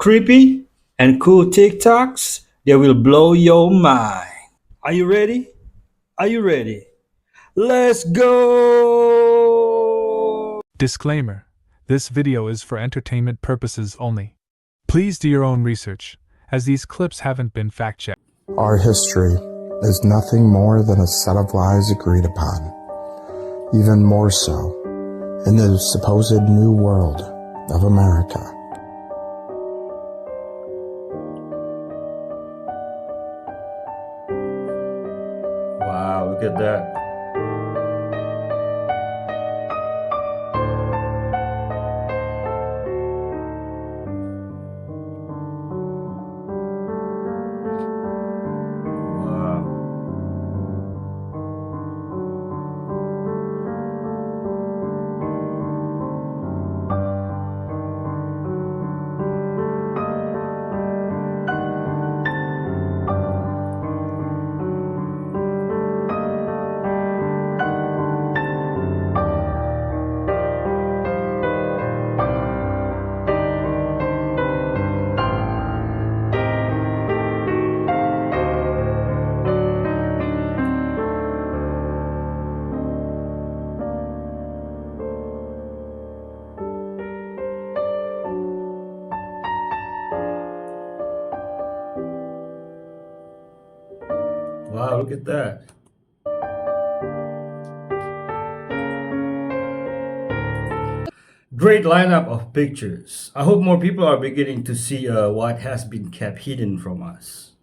creepy and cool TikToks that will blow your mind. Are you ready? Are you ready? Let's go! Disclaimer: this video is for entertainment purposes only. Please do your own research, as these clips haven't been fact-checked. Our history is nothing more than a set of lies agreed upon, even more so in the supposed new world of America. Wow, look at that. Wow, look at that. Great lineup of pictures. I hope more people are beginning to see what has been kept hidden from us.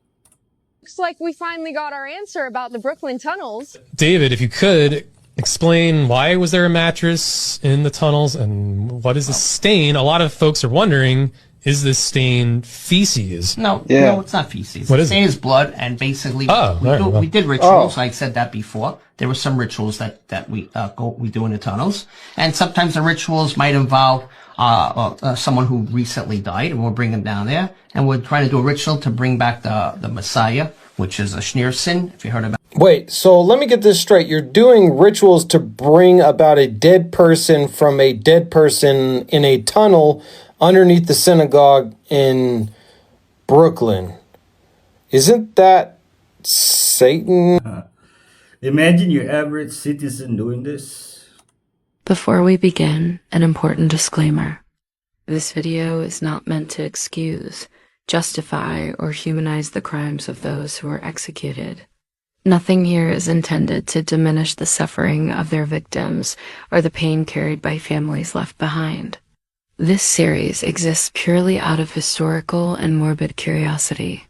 Looks like we finally got our answer about the Brooklyn tunnels. David, if you could explain, why was there a mattress in the tunnels and what is the stain? A lot of folks are wondering, is this stain feces? No, it's not feces. What the is stain it? is blood, and basically we did rituals. I said that before. There were some rituals that we do in the tunnels, and sometimes the rituals might involve someone who recently died, and we'll bring them down there, and we're trying to do a ritual to bring back the Messiah, which is a Schneerson, if you heard about. Wait, so let me get this straight. You're doing rituals to bring about a dead person from a dead person in a tunnel underneath the synagogue in Brooklyn. Isn't that Satan? Imagine your average citizen doing this. Before we begin, an important disclaimer. This video is not meant to excuse, justify, or humanize the crimes of those who were executed. Nothing here is intended to diminish the suffering of their victims or the pain carried by families left behind. This series exists purely out of historical and morbid curiosity.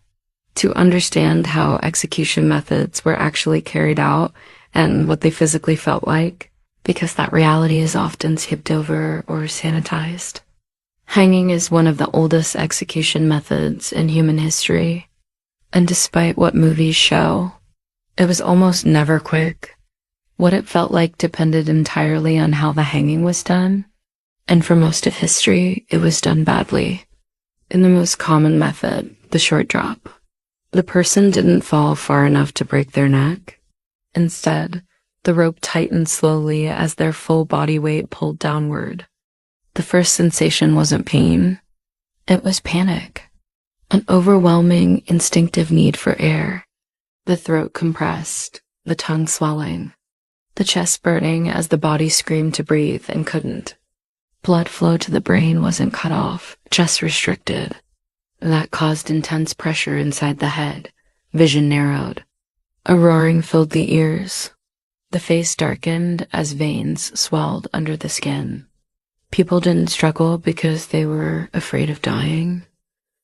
To understand how execution methods were actually carried out and what they physically felt like, because that reality is often skipped over or sanitized. Hanging is one of the oldest execution methods in human history, and despite what movies show, it was almost never quick. What it felt like depended entirely on how the hanging was done, and for most of history, it was done badly. In the most common method, the short drop, the person didn't fall far enough to break their neck. Instead, the rope tightened slowly as their full body weight pulled downward. The first sensation wasn't pain. It was panic. An overwhelming, instinctive need for air. The throat compressed, the tongue swelling, the chest burning as the body screamed to breathe and couldn't. Blood flow to the brain wasn't cut off, just restricted. That caused intense pressure inside the head. Vision narrowed. A roaring filled the ears. The face darkened as veins swelled under the skin. People didn't struggle because they were afraid of dying.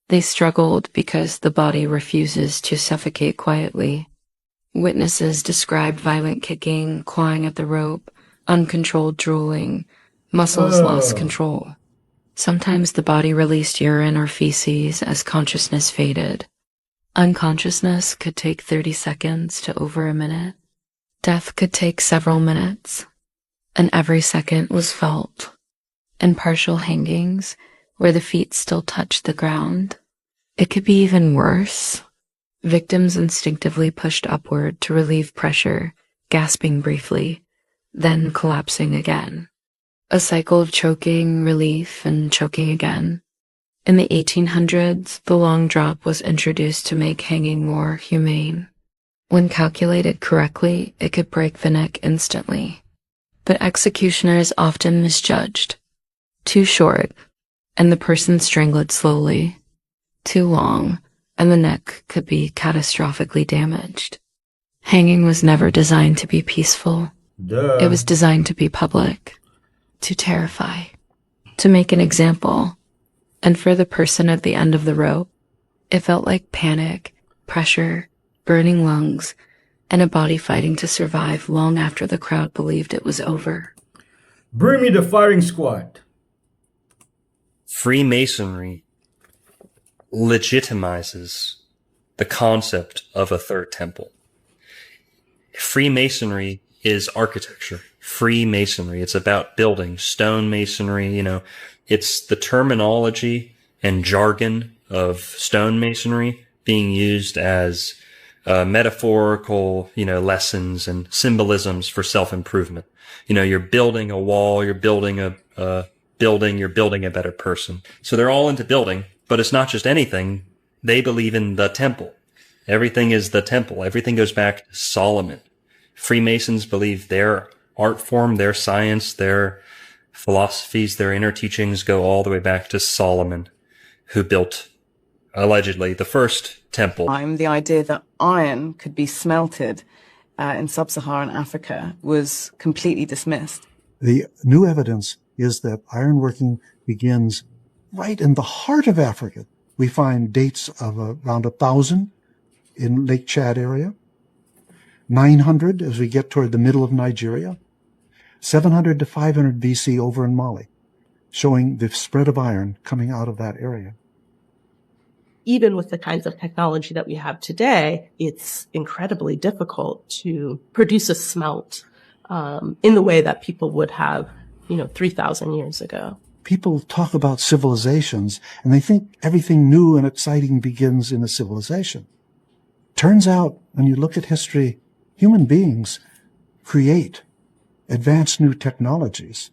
They struggled because the body refuses to suffocate quietly. Witnesses described violent kicking, clawing at the rope, uncontrolled drooling, muscles lost control. Sometimes the body released urine or feces as consciousness faded. Unconsciousness could take 30 seconds to over a minute. Death could take several minutes, and every second was felt. In partial hangings, where the feet still touched the ground, it could be even worse. Victims instinctively pushed upward to relieve pressure, gasping briefly, then collapsing again. A cycle of choking, relief, and choking again. In the 1800s, the long drop was introduced to make hanging more humane. When calculated correctly, it could break the neck instantly. But executioners often misjudged. Too short, and the person strangled slowly. Too long, and the neck could be catastrophically damaged. Hanging was never designed to be peaceful. Duh. It was designed to be public, to terrify, to make an example. And for the person at the end of the rope, it felt like panic, pressure, burning lungs, and a body fighting to survive long after the crowd believed it was over. Bring me the firing squad. Freemasonry legitimizes the concept of a third temple. Freemasonry is architecture. Freemasonry, it's about building, stone masonry, it's the terminology and jargon of stone masonry being used as metaphorical, lessons and symbolisms for self-improvement. You're building a wall, you're building a building, you're building a better person. So they're all into building, but it's not just anything. They believe in the temple. Everything is the temple. Everything goes back to Solomon. Freemasons believe their art form, their science, their philosophies, their inner teachings go all the way back to Solomon, who built, allegedly, the first temple. The idea that iron could be smelted in sub-Saharan Africa was completely dismissed. The new evidence is that ironworking begins right in the heart of Africa. We find dates of around 1,000 in Lake Chad area, 900 as we get toward the middle of Nigeria, 700 to 500 BC over in Mali, showing the spread of iron coming out of that area. Even with the kinds of technology that we have today, it's incredibly difficult to produce a smelt in the way that people would have, 3,000 years ago. People talk about civilizations, and they think everything new and exciting begins in a civilization. Turns out, when you look at history, human beings create advance new technologies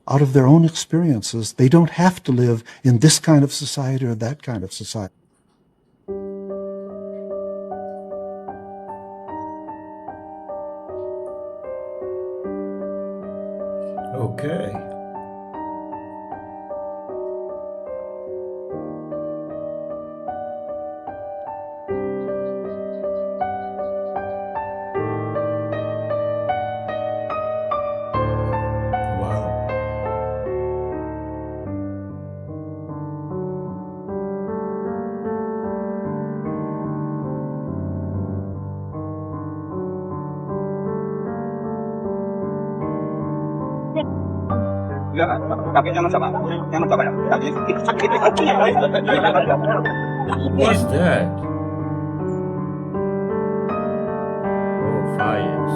out of their own experiences. They don't have to live in this kind of society or that kind of society. Okay. What's that? Oh, fires.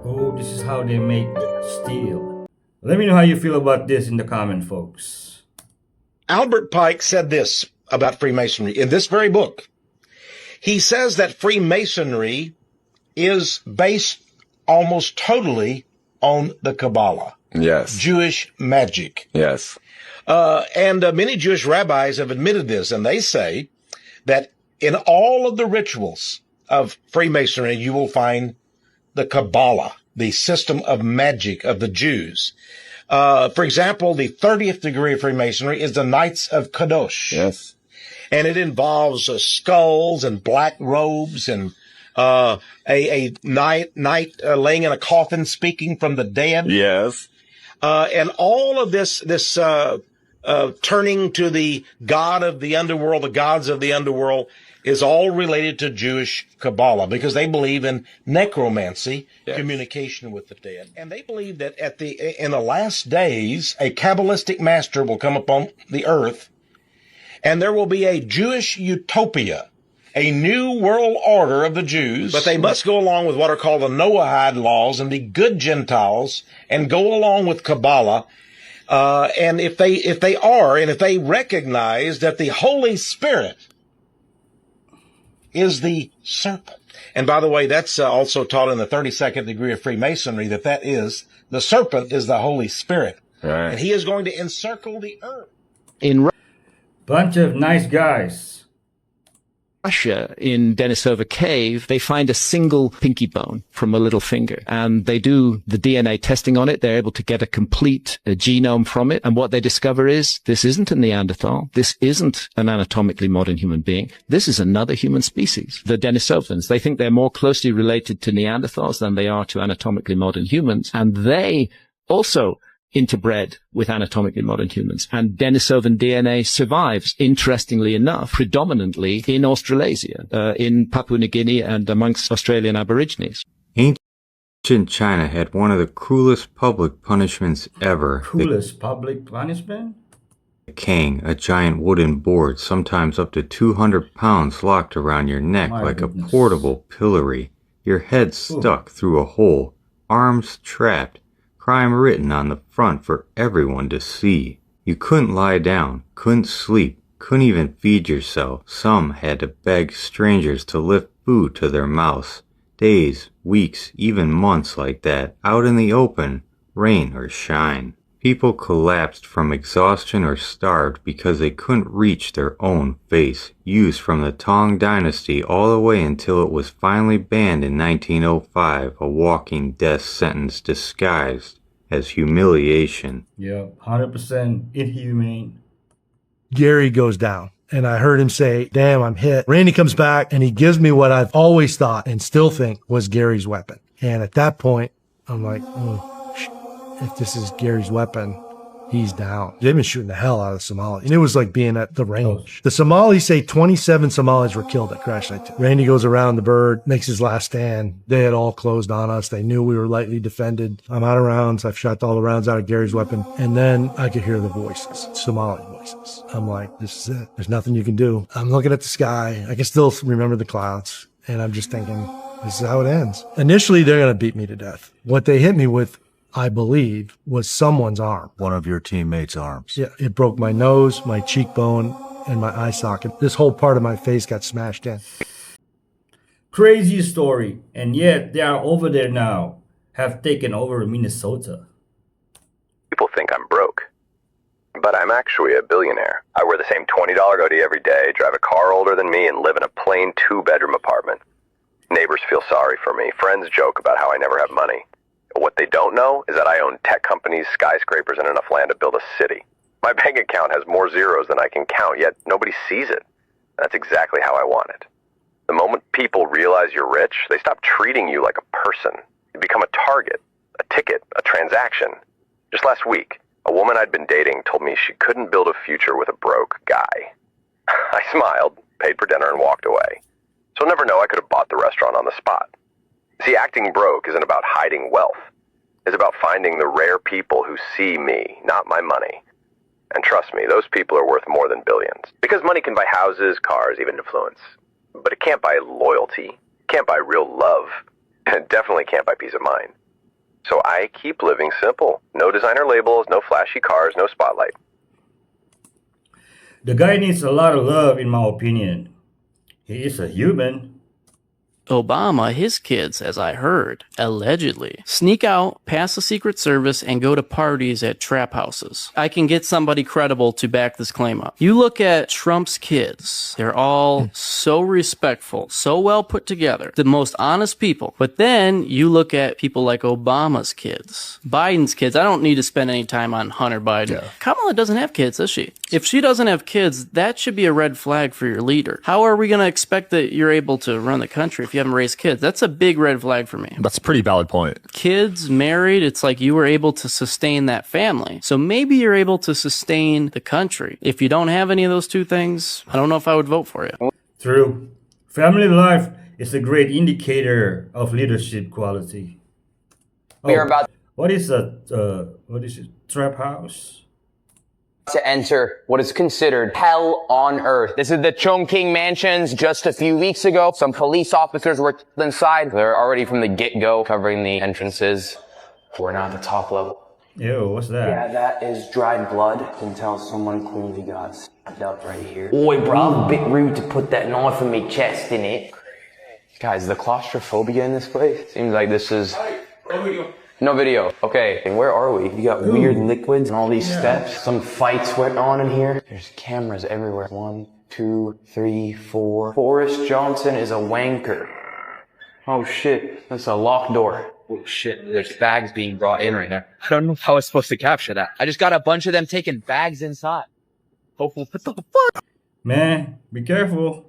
Oh, this is how they make steel. Let me know how you feel about this in the comment, folks. Albert Pike said this about Freemasonry in this very book. He says that Freemasonry is based almost totally on the Kabbalah. Yes. Jewish magic. Yes. And many Jewish rabbis have admitted this, and they say that in all of the rituals of Freemasonry, you will find the Kabbalah, the system of magic of the Jews. For example, the 30th degree of Freemasonry is the Knights of Kadosh. Yes. And it involves skulls and black robes and a knight laying in a coffin speaking from the dead. Yes. And all of this turning to the god of the underworld, the gods of the underworld, is all related to Jewish Kabbalah because they believe in necromancy, yes, communication with the dead. And they believe that in the last days, a Kabbalistic master will come upon the earth and there will be a Jewish utopia, a new world order of the Jews, but they must go along with what are called the Noahide laws and be good Gentiles and go along with Kabbalah. And if they recognize that the Holy Spirit is the serpent. And by the way, that's also taught in the 32nd degree of Freemasonry, that the serpent is the Holy Spirit. Right. And he is going to encircle the earth. In Bunch of nice guys. Russia, in Denisova Cave, they find a single pinky bone from a little finger, and they do the DNA testing on it. They're able to get a complete genome from it, and what they discover is this isn't a Neanderthal. This isn't an anatomically modern human being. This is another human species. The Denisovans, they think they're more closely related to Neanderthals than they are to anatomically modern humans, and they also interbred with anatomically modern humans. And Denisovan DNA survives, interestingly enough, predominantly in Australasia, in Papua New Guinea and amongst Australian Aborigines. Ancient China had one of the cruelest public punishments ever. Coolest public punishment? The Kang, a giant wooden board, sometimes up to 200 pounds, locked around your neck like a portable pillory, your head stuck through a hole, arms trapped, crime written on the front for everyone to see. You couldn't lie down, couldn't sleep, couldn't even feed yourself. Some had to beg strangers to lift food to their mouths. Days, weeks, even months like that, out in the open, rain or shine. People collapsed from exhaustion or starved because they couldn't reach their own face, used from the Tang Dynasty all the way until it was finally banned in 1905, a walking death sentence disguised as humiliation. Yeah, 100% inhumane. Gary goes down, and I heard him say, "Damn, I'm hit." Randy comes back, and he gives me what I've always thought and still think was Gary's weapon. And at that point, I'm like, if this is Gary's weapon, he's down. They've been shooting the hell out of the Somalis. And it was like being at the range. The Somalis say 27 Somalis were killed at Crash Site 2. Randy goes around the bird, makes his last stand. They had all closed on us. They knew we were lightly defended. I'm out of rounds. I've shot all the rounds out of Gary's weapon. And then I could hear the voices, Somali voices. I'm like, this is it. There's nothing you can do. I'm looking at the sky. I can still remember the clouds. And I'm just thinking, this is how it ends. Initially, they're going to beat me to death. What they hit me with, I believe, was someone's arm. One of your teammates' arms. Yeah, it broke my nose, my cheekbone, and my eye socket. This whole part of my face got smashed in. Crazy story, and yet they are over there now, have taken over Minnesota. People think I'm broke, but I'm actually a billionaire. I wear the same $20 hoodie every day, drive a car older than me, and live in a plain 2-bedroom apartment. Neighbors feel sorry for me. Friends joke about how I never have money. What they don't know is that I own tech companies, skyscrapers, and enough land to build a city. My bank account has more zeros than I can count, yet nobody sees it. That's exactly how I want it. The moment people realize you're rich, they stop treating you like a person. You become a target, a ticket, a transaction. Just last week, a woman I'd been dating told me she couldn't build a future with a broke guy. I smiled, paid for dinner, and walked away. So I'll never know, I could have bought the restaurant on the spot. See, acting broke isn't about hiding wealth. It's about finding the rare people who see me, not my money. And trust me, those people are worth more than billions. Because money can buy houses, cars, even influence. But it can't buy loyalty, can't buy real love, and it definitely can't buy peace of mind. So I keep living simple. No designer labels, no flashy cars, no spotlight. The guy needs a lot of love, in my opinion. He is a human. Obama, his kids, as I heard, allegedly, sneak out past the Secret Service and go to parties at trap houses. I can get somebody credible to back this claim up. You look at Trump's kids, they're all so respectful, so well put together, the most honest people. But then you look at people like Obama's kids, Biden's kids. I don't need to spend any time on Hunter Biden. Yeah. Kamala doesn't have kids, does she? If she doesn't have kids, that should be a red flag for your leader. How are we going to expect that you're able to run the country if you haven't raised kids? That's a big red flag for me. That's a pretty valid point. Kids, married, it's like you were able to sustain that family. So maybe you're able to sustain the country. If you don't have any of those two things, I don't know if I would vote for you. True. Family life is a great indicator of leadership quality. We are about what is it? Trap house? To enter what is considered hell on earth. This is the Chongqing mansions. Just a few weeks ago, some police officers were inside. They're already from the get-go covering the entrances. We're not at the top level. Ew, what's that? Yeah, that is dried blood. I can tell someone clearly got stabbed up right here. Oi, bro, a bit rude to put that knife in me chest, innit? Guys, the claustrophobia in this place seems like this is... No video. Okay, and where are we? You got weird liquids and all these steps. Some fights went on in here. There's cameras everywhere. 1, 2, 3, 4. Boris Johnson is a wanker. Oh shit, that's a locked door. Oh shit, there's bags being brought in right now. I don't know how I was supposed to capture that. I just got a bunch of them taking bags inside. Hopefully, what the fuck? Man, be careful.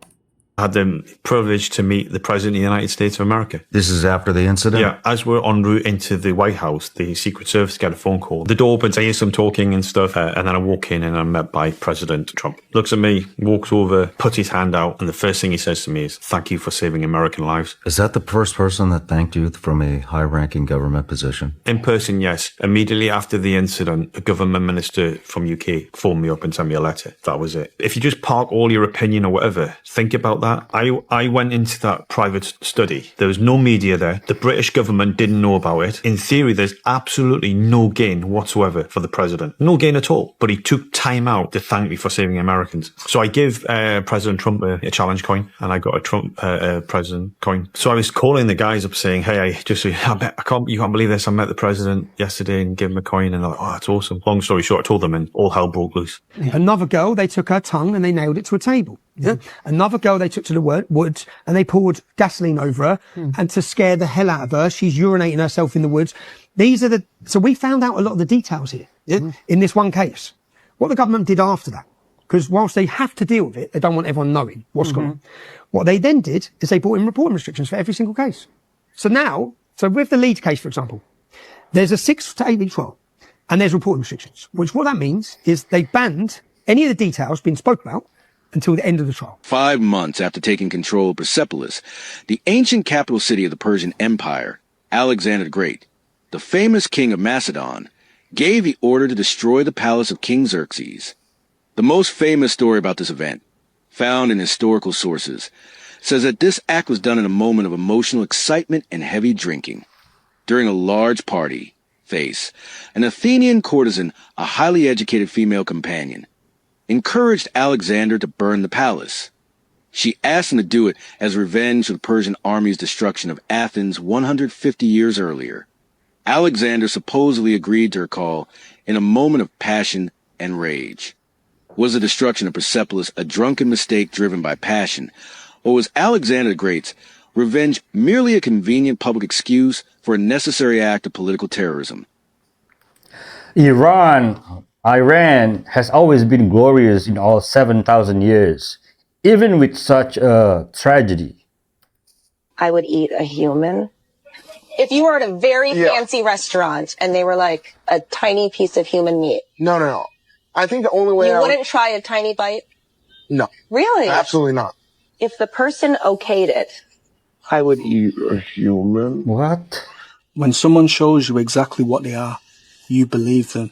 I had the privilege to meet the President of the United States of America. This is after the incident? Yeah, as we're en route into the White House, the Secret Service get a phone call. The door opens, I hear some talking and stuff, and then I walk in and I'm met by President Trump. Looks at me, walks over, puts his hand out, and the first thing he says to me is, "Thank you for saving American lives." Is that the first person that thanked you from a high-ranking government position? In person, yes. Immediately after the incident, a government minister from UK phoned me up and sent me a letter. That was it. If you just park all your opinion or whatever, think about that. I went into that private study. There was no media there. The British government didn't know about it. In theory, there's absolutely no gain whatsoever for the president. No gain at all. But he took time out to thank me for saving Americans. So I give President Trump a challenge coin, and I got a Trump president coin. So I was calling the guys up saying, "Hey, you can't believe this. I met the president yesterday and gave him a coin." And they're like, "Oh, that's awesome." Long story short, I told them, and all hell broke loose. Another girl, they took her tongue and they nailed it to a table. Yeah. Another girl they took to the woods and they poured gasoline over her and to scare the hell out of her, she's urinating herself in the woods. So we found out a lot of the details here in this one case. What the government did after that, because whilst they have to deal with it, they don't want everyone knowing what's going on. What they then did is they brought in reporting restrictions for every single case. So with the Leeds case, for example, there's a 6 to 8 week trial and there's reporting restrictions, which what that means is they banned any of the details being spoken about until the end of the trial. 5 months after taking control of Persepolis, the ancient capital city of the Persian Empire, Alexander the Great, the famous king of Macedon, gave the order to destroy the palace of King Xerxes. The most famous story about this event, found in historical sources, says that this act was done in a moment of emotional excitement and heavy drinking. During a large party, an Athenian courtesan, a highly educated female companion, encouraged Alexander to burn the palace. She asked him to do it as revenge for the Persian army's destruction of Athens 150 years earlier. Alexander supposedly agreed to her call in a moment of passion and rage. Was the destruction of Persepolis a drunken mistake driven by passion, or was Alexander the Great's revenge merely a convenient public excuse for a necessary act of political terrorism? Iran has always been glorious in all 7,000 years, even with such a tragedy. I would eat a human. If you were at a very fancy restaurant and they were like a tiny piece of human meat. No. I think the only way you wouldn't try a tiny bite? No. Really? Absolutely not. If the person okayed it. I would eat a human. What? When someone shows you exactly what they are, you believe them.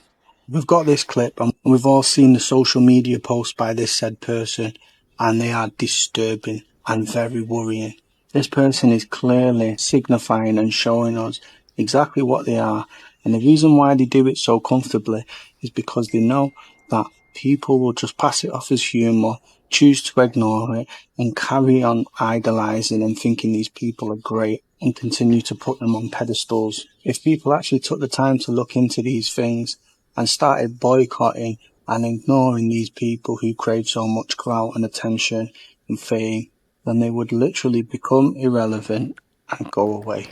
We've got this clip and we've all seen the social media posts by this said person, and they are disturbing and very worrying. This person is clearly signifying and showing us exactly what they are, and the reason why they do it so comfortably is because they know that people will just pass it off as humour, choose to ignore it, and carry on idolising and thinking these people are great and continue to put them on pedestals. If people actually took the time to look into these things and started boycotting and ignoring these people who crave so much clout and attention and fame, then they would literally become irrelevant and go away.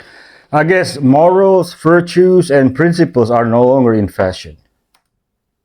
I guess morals, virtues, and principles are no longer in fashion.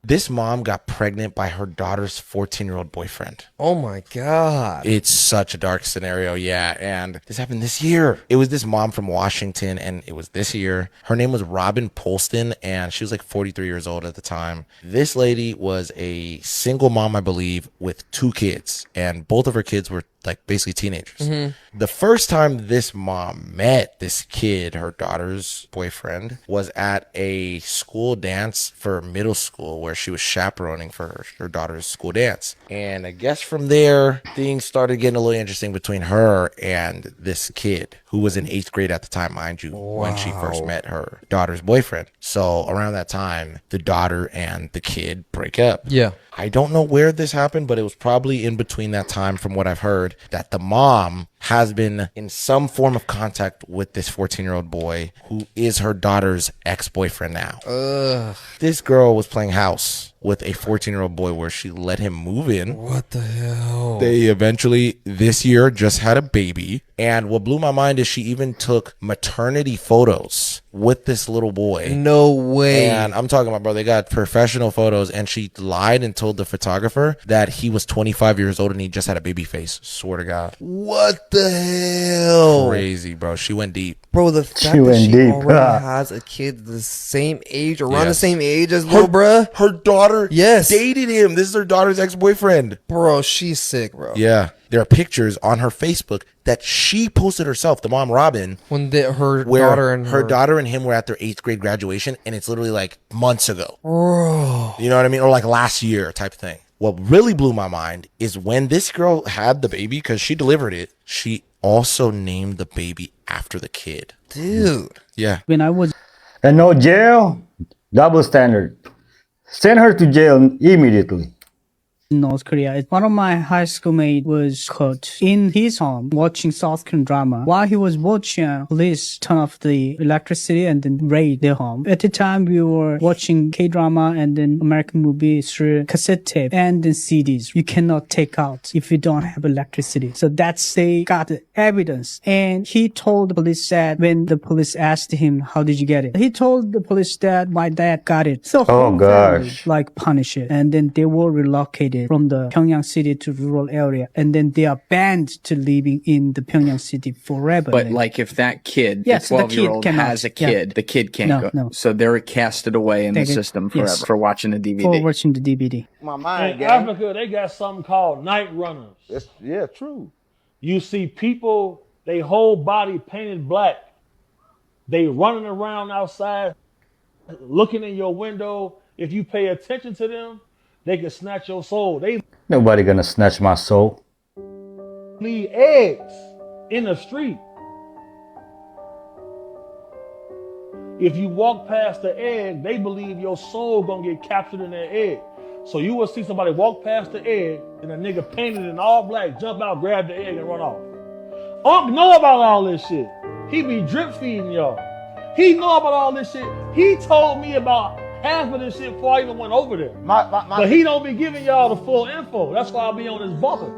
This mom got pregnant by her daughter's 14-year-old boyfriend. Oh my God. It's such a dark scenario, yeah. And this happened this year. It was this mom from Washington, and it was this year. Her name was Robin Polston, and she was like 43 years old at the time. This lady was a single mom, I believe, with 2 kids. And both of her kids were like basically teenagers. Mhm. The first time this mom met this kid, her daughter's boyfriend, was at a school dance for middle school where she was chaperoning for her daughter's school dance. And I guess from there, things started getting a little interesting between her and this kid who was in 8th grade at the time, mind you, when she first met her daughter's boyfriend. So around that time, the daughter and the kid break up. Yeah. I don't know where this happened, but it was probably in between that time, from what I've heard, that the mom has been in some form of contact with this 14-year-old boy who is her daughter's ex-boyfriend now. Ugh. This girl was playing house with a 14-year-old boy where she let him move in. What the hell? They eventually, this year, just had a baby. And what blew my mind is she even took maternity photos with this little boy. No way. And I'm talking about, bro, they got professional photos, and she lied and told the photographer that he was 25 years old and he just had a baby face. Swear to God. What the hell? Crazy, bro. She went deep. Bro, the fact that she already has a kid the same age, around the same age as little bruh. Her daughter Yes. dated him. This is her daughter's ex-boyfriend. Bro, she's sick, bro. Yeah. There are pictures on her Facebook that she posted herself, the mom, Robin. When her daughter and him were at their 8th grade graduation, and it's literally like months ago. Bro. You know what I mean? Or like last year type of thing. What really blew my mind is when this girl had the baby, because she delivered it, she also named the baby after the kid. Dude. Yeah. When I was... And no jail, double standard. Send her to jail immediately. In North Korea, one of my high school mates was caught in his home watching South Korean drama. While he was watching, police turn off the electricity and then raid their home. At the time, we were watching K-drama and then American movies through cassette tape and then CDs. You cannot take out if you don't have electricity. So they got the evidence. And he told the police that when the police asked him, how did you get it? He told the police that my dad got it. So Oh, gosh. family, punish it. And then they were relocated from the Pyongyang city to rural area, and then they are banned to living in the Pyongyang city forever. But like if that kid, Yes, the the kid 12-year-old cannot. has a kid, Yeah. the kid can't No, go. no. So they're casted away in the They get- system forever yes. for watching the DVD. For watching the DVD. My In Africa, they got something called night runners. Yeah, true. You see people, they whole body painted black. They running around outside, looking in your window. If you pay attention to them, they can snatch your soul. They Nobody gonna snatch my soul. leave eggs in the street. If you walk past the egg, they believe your soul gonna get captured in that egg. So you will see somebody walk past the egg and a nigga painted in all black, jump out, grab the egg and run off. Unc know about all this shit. He be drip feeding y'all. He know about all this shit. He told me about half of this shit before I even went over there. But he don't be giving y'all the full info. That's why I'll be on this bunker.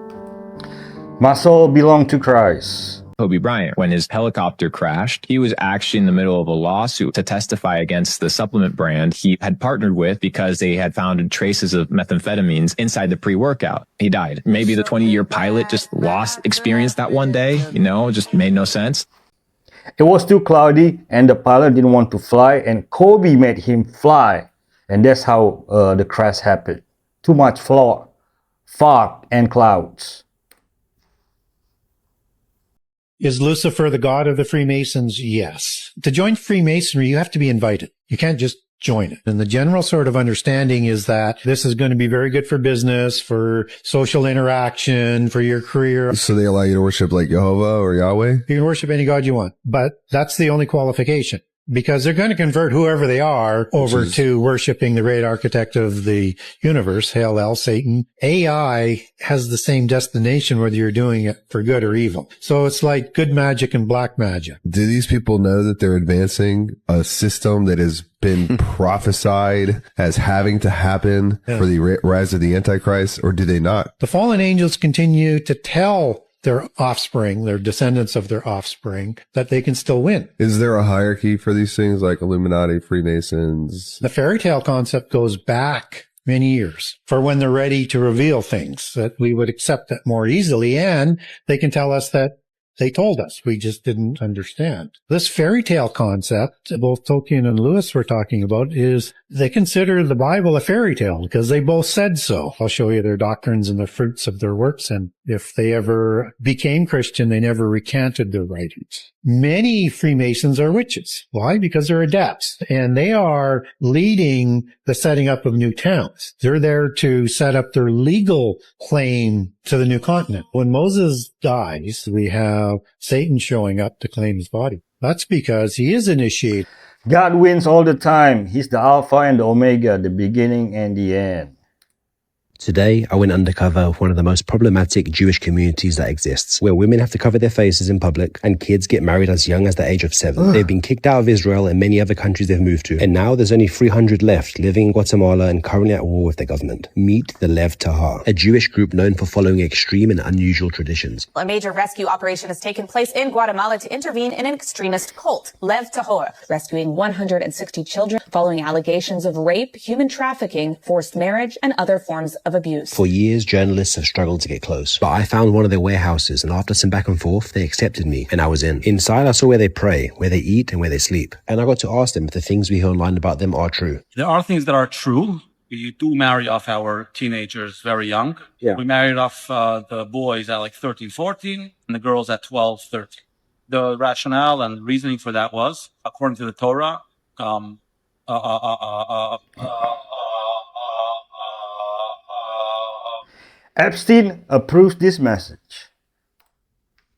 My soul belonged to Christ. Kobe Bryant, when his helicopter crashed, he was actually in the middle of a lawsuit to testify against the supplement brand he had partnered with because they had found traces of methamphetamines inside the pre-workout. He died. Maybe the 20-year pilot just lost experience that one day, just made no sense. It was too cloudy and the pilot didn't want to fly and Kobe made him fly. And that's how the crash happened. Too much fog and clouds. Is Lucifer the god of the Freemasons? Yes. To join Freemasonry, you have to be invited. You can't just join it. And the general sort of understanding is that this is going to be very good for business, for social interaction, for your career. So they allow you to worship like Jehovah or Yahweh? You can worship any god you want, but that's the only qualification. Because they're going to convert whoever they are over to worshiping the great architect of the universe, Hail El, Satan. AI has the same destination whether you're doing it for good or evil. So it's like good magic and black magic. Do these people know that they're advancing a system that has been prophesied as having to happen for the rise of the Antichrist, or do they not? The fallen angels continue to tell their offspring, their descendants of their offspring, that they can still win. Is there a hierarchy for these things like Illuminati, Freemasons? The fairy tale concept goes back many years for when they're ready to reveal things that we would accept it more easily, and they can tell us that they told us. We just didn't understand. This fairy tale concept, both Tolkien and Lewis were talking about, is They consider the Bible a fairy tale because they both said so. I'll show you their doctrines and the fruits of their works. And if they ever became Christian, they never recanted their writings. Many Freemasons are witches. Why? Because they're adepts and they are leading the setting up of new towns. They're there to set up their legal claim to the new continent. When Moses dies, we have Satan showing up to claim his body. That's because he is initiated. God wins all the time. He's the Alpha and the Omega, the beginning and the end. Today, I went undercover with one of the most problematic Jewish communities that exists, where women have to cover their faces in public and kids get married as young as the age of 7. They've been kicked out of Israel and many other countries they've moved to, and now there's only 300 left living in Guatemala and currently at war with their government. Meet the Lev Tahar, a Jewish group known for following extreme and unusual traditions. A major rescue operation has taken place in Guatemala to intervene in an extremist cult, Lev Tahor, rescuing 160 children following allegations of rape, human trafficking, forced marriage, and other forms of abuse. For years, journalists have struggled to get close, but I found one of their warehouses, and after some back and forth, they accepted me, and I was in. Inside, I saw where they pray, where they eat, and where they sleep. And I got to ask them if the things we hear online about them are true. There are things that are true. We do marry off our teenagers very young. Yeah. We married off the boys at like 13, 14, and the girls at 12, 13. The rationale and reasoning for that was, according to the Torah, Epstein approves this message.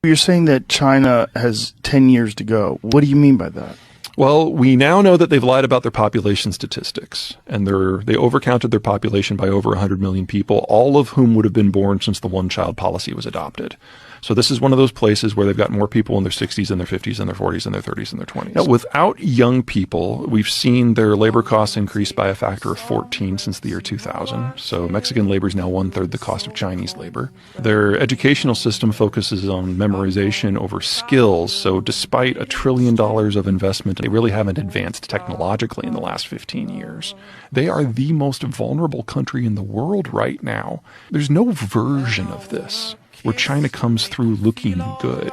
You're saying that China has 10 years to go. What do you mean by that? Well, we now know that they've lied about their population statistics, and they overcounted their population by over 100 million people, all of whom would have been born since the one-child policy was adopted. So this is one of those places where they've got more people in their 60s and their 50s and their 40s and their 30s and their 20s. Now, without young people, we've seen their labor costs increase by a factor of 14 since the year 2000. So Mexican labor is now 1/3 the cost of Chinese labor. Their educational system focuses on memorization over skills. So despite $1 trillion of investment, they really haven't advanced technologically in the last 15 years. They are the most vulnerable country in the world right now. There's no version of this where China comes through looking good.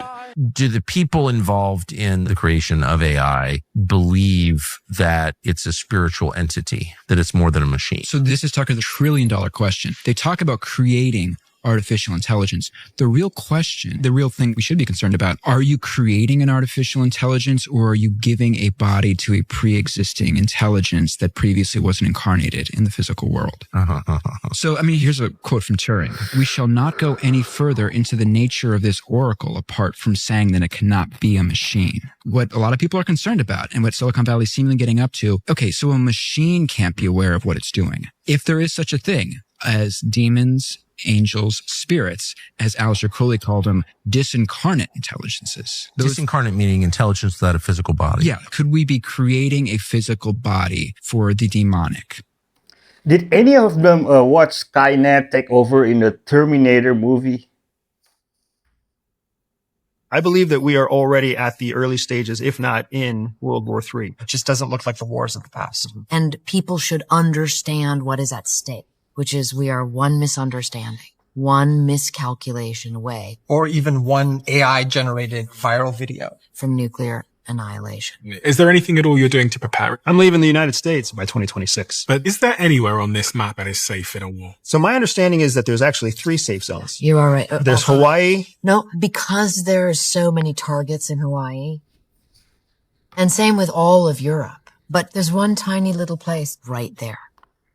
Do the people involved in the creation of AI believe that it's a spiritual entity, that it's more than a machine? So this is Tucker, the $1 trillion question. They talk about creating artificial intelligence. The real question, the real thing we should be concerned about, are you creating an artificial intelligence or are you giving a body to a pre-existing intelligence that previously wasn't incarnated in the physical world? So, I mean, here's a quote from Turing. We shall not go any further into the nature of this oracle apart from saying that it cannot be a machine. What a lot of people are concerned about and what Silicon Valley is seemingly getting up to, okay, so a machine can't be aware of what it's doing. If there is such a thing as demons, angels, spirits, as Aleister Crowley called them, disincarnate intelligences. Disincarnate meaning intelligence without a physical body. Yeah. Could we be creating a physical body for the demonic? Did any of them watch Skynet take over in the Terminator movie? I believe that we are already at the early stages, if not in World War III. It just doesn't look like the wars of the past. And people should understand what is at stake, which is we are one misunderstanding, one miscalculation away. Or even one AI-generated viral video. From nuclear annihilation. Is there anything at all you're doing to prepare? I'm leaving the United States by 2026. But is there anywhere on this map that is safe in a war? So my understanding is that there's actually 3 safe zones. You are right. There's Hawaii. No, because there are so many targets in Hawaii. And same with all of Europe. But there's one tiny little place right there.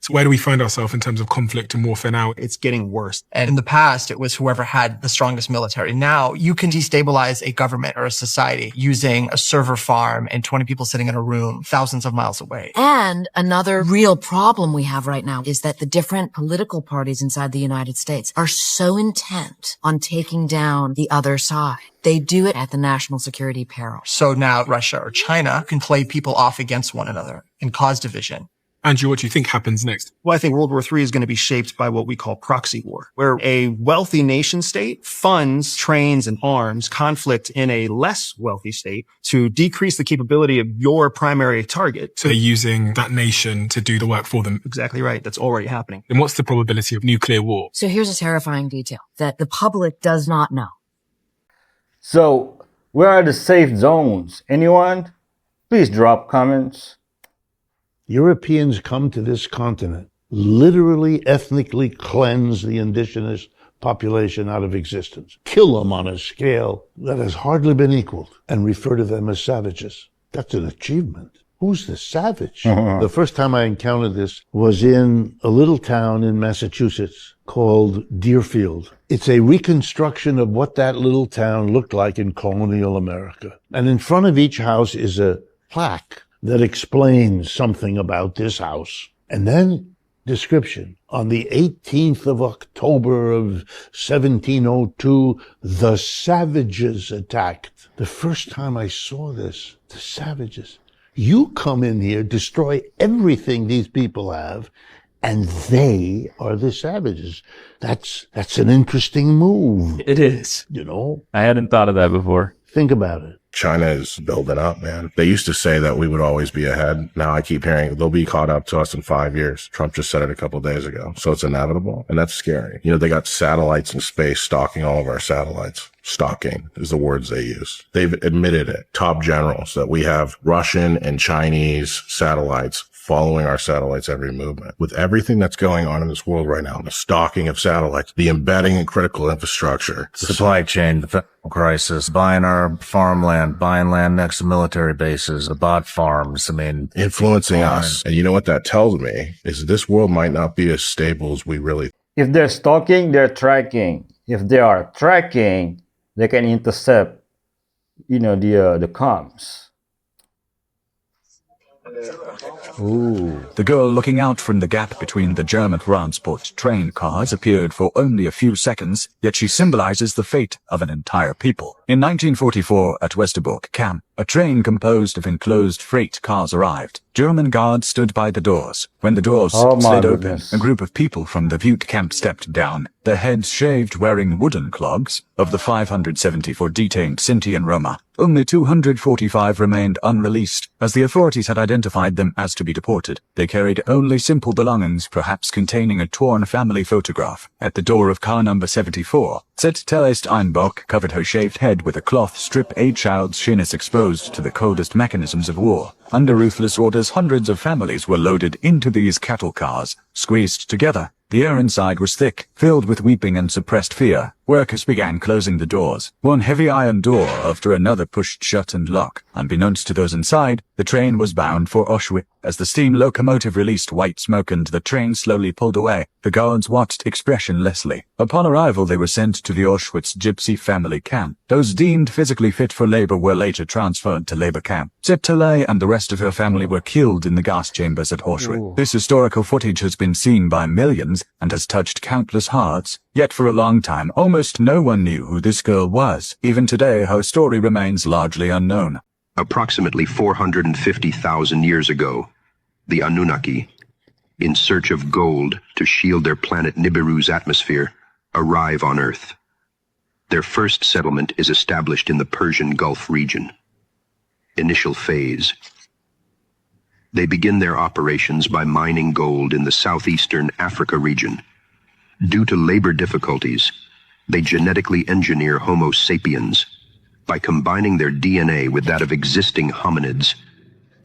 So where do we find ourselves in terms of conflict and warfare now? It's getting worse. And in the past, it was whoever had the strongest military. Now you can destabilize a government or a society using a server farm and 20 people sitting in a room thousands of miles away. And another real problem we have right now is that the different political parties inside the United States are so intent on taking down the other side. They do it at the national security peril. So now Russia or China can play people off against one another and cause division. Andrew, what do you think happens next? Well, I think World War III is going to be shaped by what we call proxy war, where a wealthy nation state funds, trains, and arms conflict in a less wealthy state to decrease the capability of your primary target. So they're using that nation to do the work for them. Exactly right. That's already happening. And what's the probability of nuclear war? So here's a terrifying detail that the public does not know. So, where are the safe zones? Anyone? Please drop comments. Europeans come to this continent, literally ethnically cleanse the indigenous population out of existence, kill them on a scale that has hardly been equaled, and refer to them as savages. That's an achievement. Who's the savage? The first time I encountered this was in a little town in Massachusetts called Deerfield. It's a reconstruction of what that little town looked like in colonial America. And in front of each house is a plaque that explains something about this house. And then description. On the 18th of October of 1702, the savages attacked. The first time I saw this, the savages. You come in here, destroy everything these people have, and they are the savages. That's an interesting move. It is. You know? I hadn't thought of that before. Think about it. China is building up, man. They used to say that we would always be ahead. Now I keep hearing they'll be caught up to us in 5 years. Trump just said it a couple of days ago. So it's inevitable. And that's scary. You know, they got satellites in space stalking all of our satellites. Stalking is the words they use. They've admitted it. Top generals that we have Russian and Chinese satellites following our satellites' every movement. With everything that's going on in this world right now, the stalking of satellites, the embedding in critical infrastructure, supply chain, the fentanyl crisis, buying our farmland, buying land next to military bases, the bot farms, influencing us. And you know what that tells me is this world might not be as stable as we really. If they're stalking, they're tracking. If they are tracking, they can intercept, the comms. Ooh. The girl looking out from the gap between the German transport train cars appeared for only a few seconds, yet she symbolizes the fate of an entire people. In 1944, at Westerbork camp, a train composed of enclosed freight cars arrived. German guards stood by the doors. When the doors slid open, a group of people from the Vute camp stepped down, their heads shaved, wearing wooden clogs. Of the 574 detained Sinti and Roma, only 245 remained unreleased, as the authorities had identified them as to be deported. They carried only simple belongings, perhaps containing a torn family photograph. At the door of car number 74, Zettel Steinbock covered her shaved head with a cloth strip. A child's shin is exposed to the coldest mechanisms of war. Under ruthless orders, hundreds of families were loaded into these cattle cars, squeezed together. The air inside was thick, filled with weeping and suppressed fear. Workers began closing the doors. One heavy iron door after another pushed shut and locked. Unbeknownst to those inside, the train was bound for Auschwitz. As the steam locomotive released white smoke and the train slowly pulled away, the guards watched expressionlessly. Upon arrival, they were sent to the Auschwitz Gypsy family camp. Those deemed physically fit for labor were later transferred to labor camp. Zettel and the rest of her family were killed in the gas chambers at Auschwitz. This historical footage has been seen by millions and has touched countless hearts. Yet for a long time, almost no one knew who this girl was. Even today, her story remains largely unknown. Approximately 450,000 years ago, the Anunnaki, in search of gold to shield their planet Nibiru's atmosphere, arrive on Earth. Their first settlement is established in the Persian Gulf region. Initial phase. They begin their operations by mining gold in the southeastern Africa region. Due to labor difficulties, they genetically engineer Homo sapiens by combining their DNA with that of existing hominids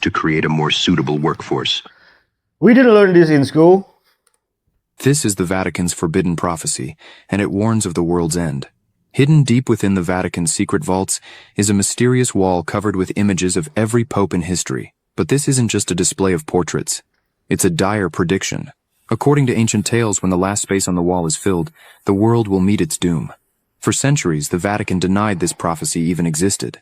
to create a more suitable workforce. We didn't learn this in school. This is the Vatican's forbidden prophecy, and it warns of the world's end. Hidden deep within the Vatican's secret vaults is a mysterious wall covered with images of every pope in history. But this isn't just a display of portraits. It's a dire prediction. According to ancient tales, when the last space on the wall is filled, the world will meet its doom. For centuries, the Vatican denied this prophecy even existed.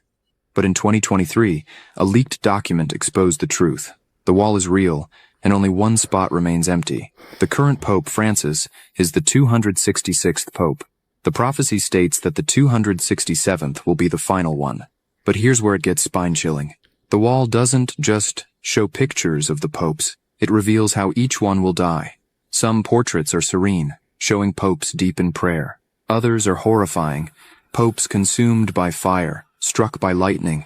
But in 2023, a leaked document exposed the truth. The wall is real, and only one spot remains empty. The current Pope, Francis, is the 266th Pope. The prophecy states that the 267th will be the final one. But here's where it gets spine-chilling. The wall doesn't just show pictures of the popes. It reveals how each one will die. Some portraits are serene, showing popes deep in prayer. Others are horrifying, popes consumed by fire, struck by lightning,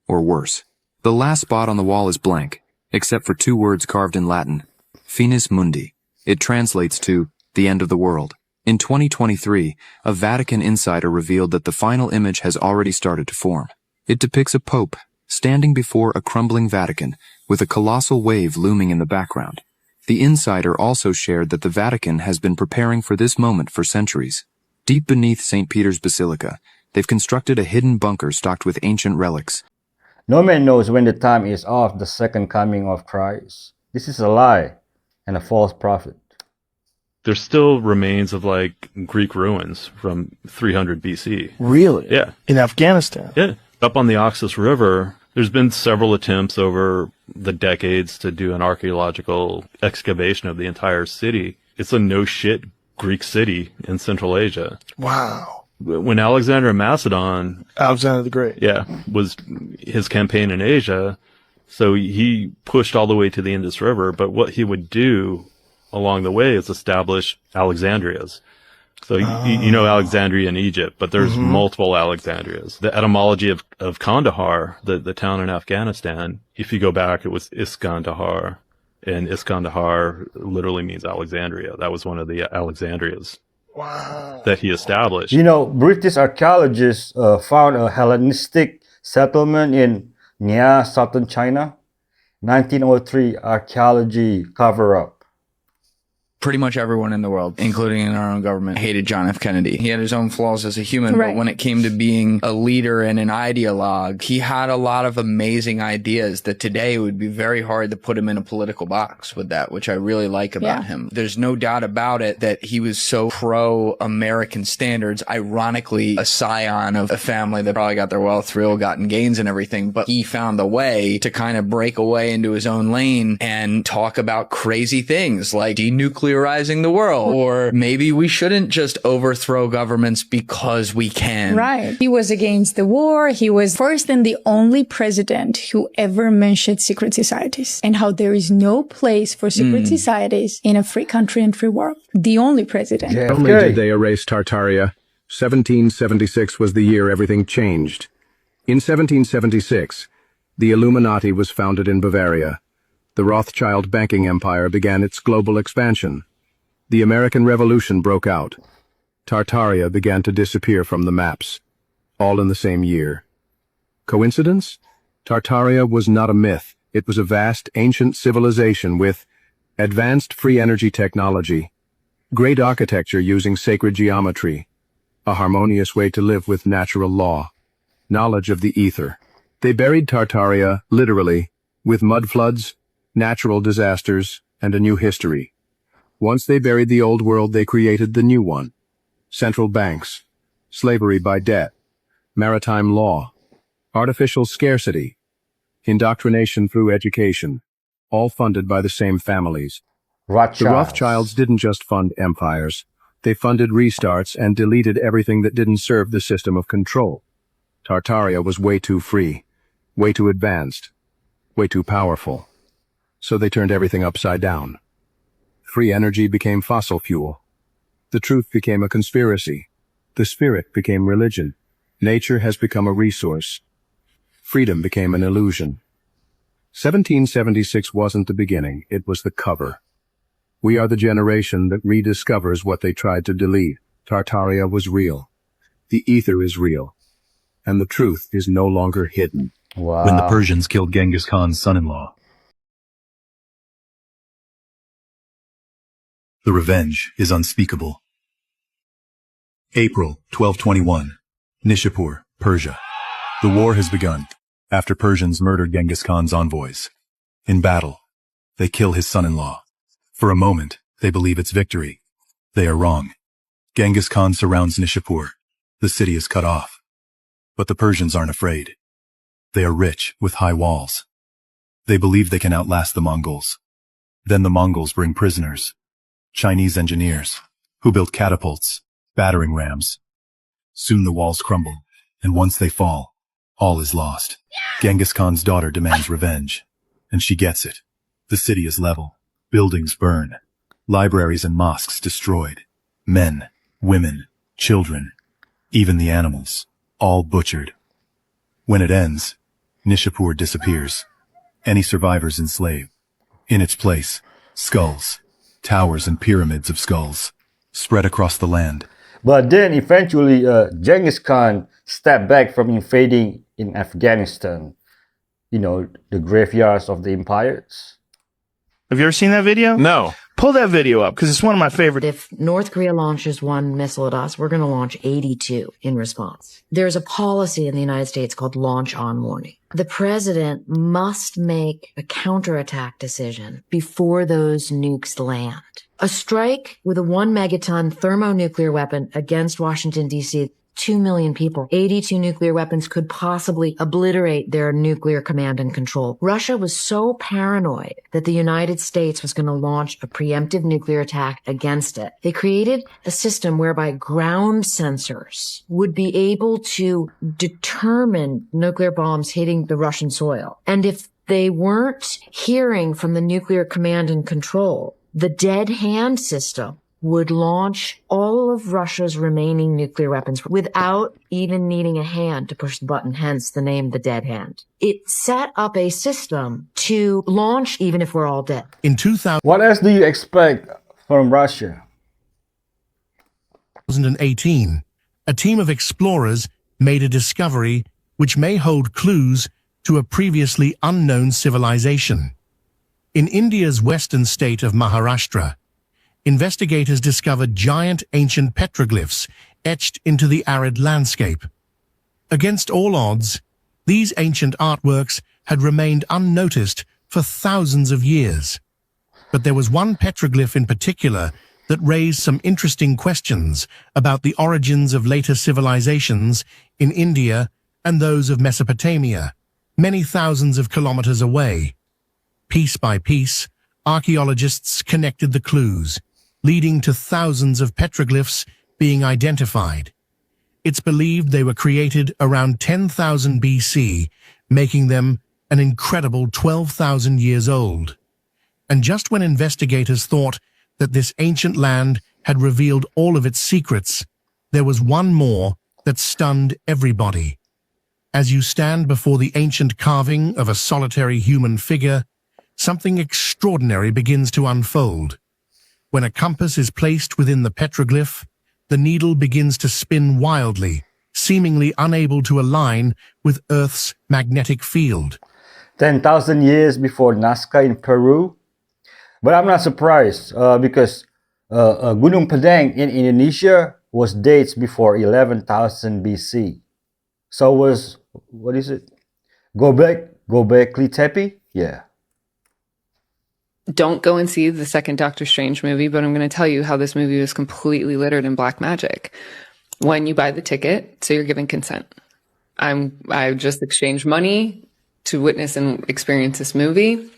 or worse. The last spot on the wall is blank, except for two words carved in Latin, Finis Mundi. It translates to the end of the world. In 2023, a Vatican insider revealed that the final image has already started to form. It depicts a pope standing before a crumbling Vatican, with a colossal wave looming in the background. The insider also shared that the Vatican has been preparing for this moment for centuries. Deep beneath St. Peter's Basilica, they've constructed a hidden bunker stocked with ancient relics. No man knows when the time is of the second coming of Christ. This is a lie and a false prophet. There's still remains of like Greek ruins from 300 BC. Really? Yeah. In Afghanistan? Yeah. Up on the Oxus River, there's been several attempts over the decades to do an archaeological excavation of the entire city. It's a no shit Greek city in Central Asia. Wow. When Alexander of Macedon, Alexander the Great, was his campaign in Asia, so he pushed all the way to the Indus River, but what he would do along the way is establish Alexandrias. So you know Alexandria in Egypt, but there's multiple Alexandrias. The etymology of Kandahar, the town in Afghanistan, if you go back, it was Iskandahar, and Iskandahar literally means Alexandria. That was one of the Alexandrias that he established. You know, British archaeologists found a Hellenistic settlement in near southern China. 1903 archaeology cover-up. Pretty much everyone in the world, including in our own government, hated John F. Kennedy. He had his own flaws as a human, but when it came to being a leader and an ideologue, he had a lot of amazing ideas that today would be very hard to put him in a political box with that, which I really like about him. There's no doubt about it that he was so pro-American standards, ironically a scion of a family that probably got their wealth through ill-gotten gains and everything, but he found a way to kind of break away into his own lane and talk about crazy things like denuclearizing the world, or maybe we shouldn't just overthrow governments because we can. Right. He was against the war. He was first and the only president who ever mentioned secret societies and how there is no place for secret societies in a free country and free world. The only president. Not only did they erase Tartaria, 1776 was the year everything changed. In 1776, the Illuminati was founded in Bavaria. The Rothschild banking empire began its global expansion. The American Revolution broke out. Tartaria began to disappear from the maps, all in the same year. Coincidence? Tartaria was not a myth. It was a vast, ancient civilization with advanced free energy technology, great architecture using sacred geometry, a harmonious way to live with natural law, knowledge of the ether. They buried Tartaria, literally, with mud floods, natural disasters, and a new history. Once they buried the old world, they created the new one. Central banks, slavery by debt, maritime law, artificial scarcity, indoctrination through education, all funded by the same families. The Rothschilds didn't just fund empires. They funded restarts and deleted everything that didn't serve the system of control. Tartaria was way too free, way too advanced, way too powerful. So they turned everything upside down. Free energy became fossil fuel. The truth became a conspiracy. The spirit became religion. Nature has become a resource. Freedom became an illusion. 1776 wasn't the beginning, it was the cover. We are the generation that rediscovers what they tried to delete. Tartaria was real. The ether is real. And the truth is no longer hidden. When the Persians killed Genghis Khan's son-in-law. The revenge is unspeakable. April 1221, Nishapur, Persia. The war has begun, after Persians murdered Genghis Khan's envoys. In battle, they kill his son-in-law. For a moment, they believe it's victory. They are wrong. Genghis Khan surrounds Nishapur. The city is cut off. But the Persians aren't afraid. They are rich, with high walls. They believe they can outlast the Mongols. Then the Mongols bring prisoners. Chinese engineers, who built catapults, battering rams. Soon the walls crumble, and once they fall, all is lost. Genghis Khan's daughter demands revenge, and she gets it. The city is level, buildings burn, libraries and mosques destroyed, men, women, children, even the animals, all butchered. When it ends, Nishapur disappears. Any survivors enslaved. In its place, skulls, towers and pyramids of skulls, spread across the land. But then eventually Genghis Khan stepped back from invading in Afghanistan. the graveyards of the empires. Have you ever seen that video? No. Pull that video up because it's one of my favorite. If North Korea launches one missile at us, we're going to launch 82 in response. There's a policy in the United States called launch on warning. The president must make a counterattack decision before those nukes land. A strike with a 1 megaton thermonuclear weapon against Washington, D.C., 2 million people, 82 nuclear weapons could possibly obliterate their nuclear command and control. Russia was so paranoid that the United States was going to launch a preemptive nuclear attack against it. They created a system whereby ground sensors would be able to determine nuclear bombs hitting the Russian soil. And if they weren't hearing from the nuclear command and control, the dead hand system would launch all of Russia's remaining nuclear weapons without even needing a hand to push the button, hence the name the dead hand. It set up a system to launch even if we're all dead. In 2000, what else do you expect from Russia? 2018, a team of explorers made a discovery which may hold clues to a previously unknown civilization. In India's western state of Maharashtra, investigators discovered giant ancient petroglyphs etched into the arid landscape. Against all odds, these ancient artworks had remained unnoticed for thousands of years. But there was one petroglyph in particular that raised some interesting questions about the origins of later civilizations in India and those of Mesopotamia, many thousands of kilometers away. Piece by piece, archaeologists connected the clues, leading to thousands of petroglyphs being identified. It's believed they were created around 10,000 BC, making them an incredible 12,000 years old. And just when investigators thought that this ancient land had revealed all of its secrets, there was one more that stunned everybody. As you stand before the ancient carving of a solitary human figure, something extraordinary begins to unfold. When a compass is placed within the petroglyph, the needle begins to spin wildly, seemingly unable to align with Earth's magnetic field. 10,000 years before Nazca in Peru. But I'm not surprised because Gunung Padang in Indonesia was dates before 11,000 BC. So was, what is it? Göbekli Tepe? Yeah. Don't go and see the second Doctor Strange movie, but I'm going to tell you how this movie was completely littered in black magic. When you buy the ticket, so you're giving consent. I just exchanged money to witness and experience this movie.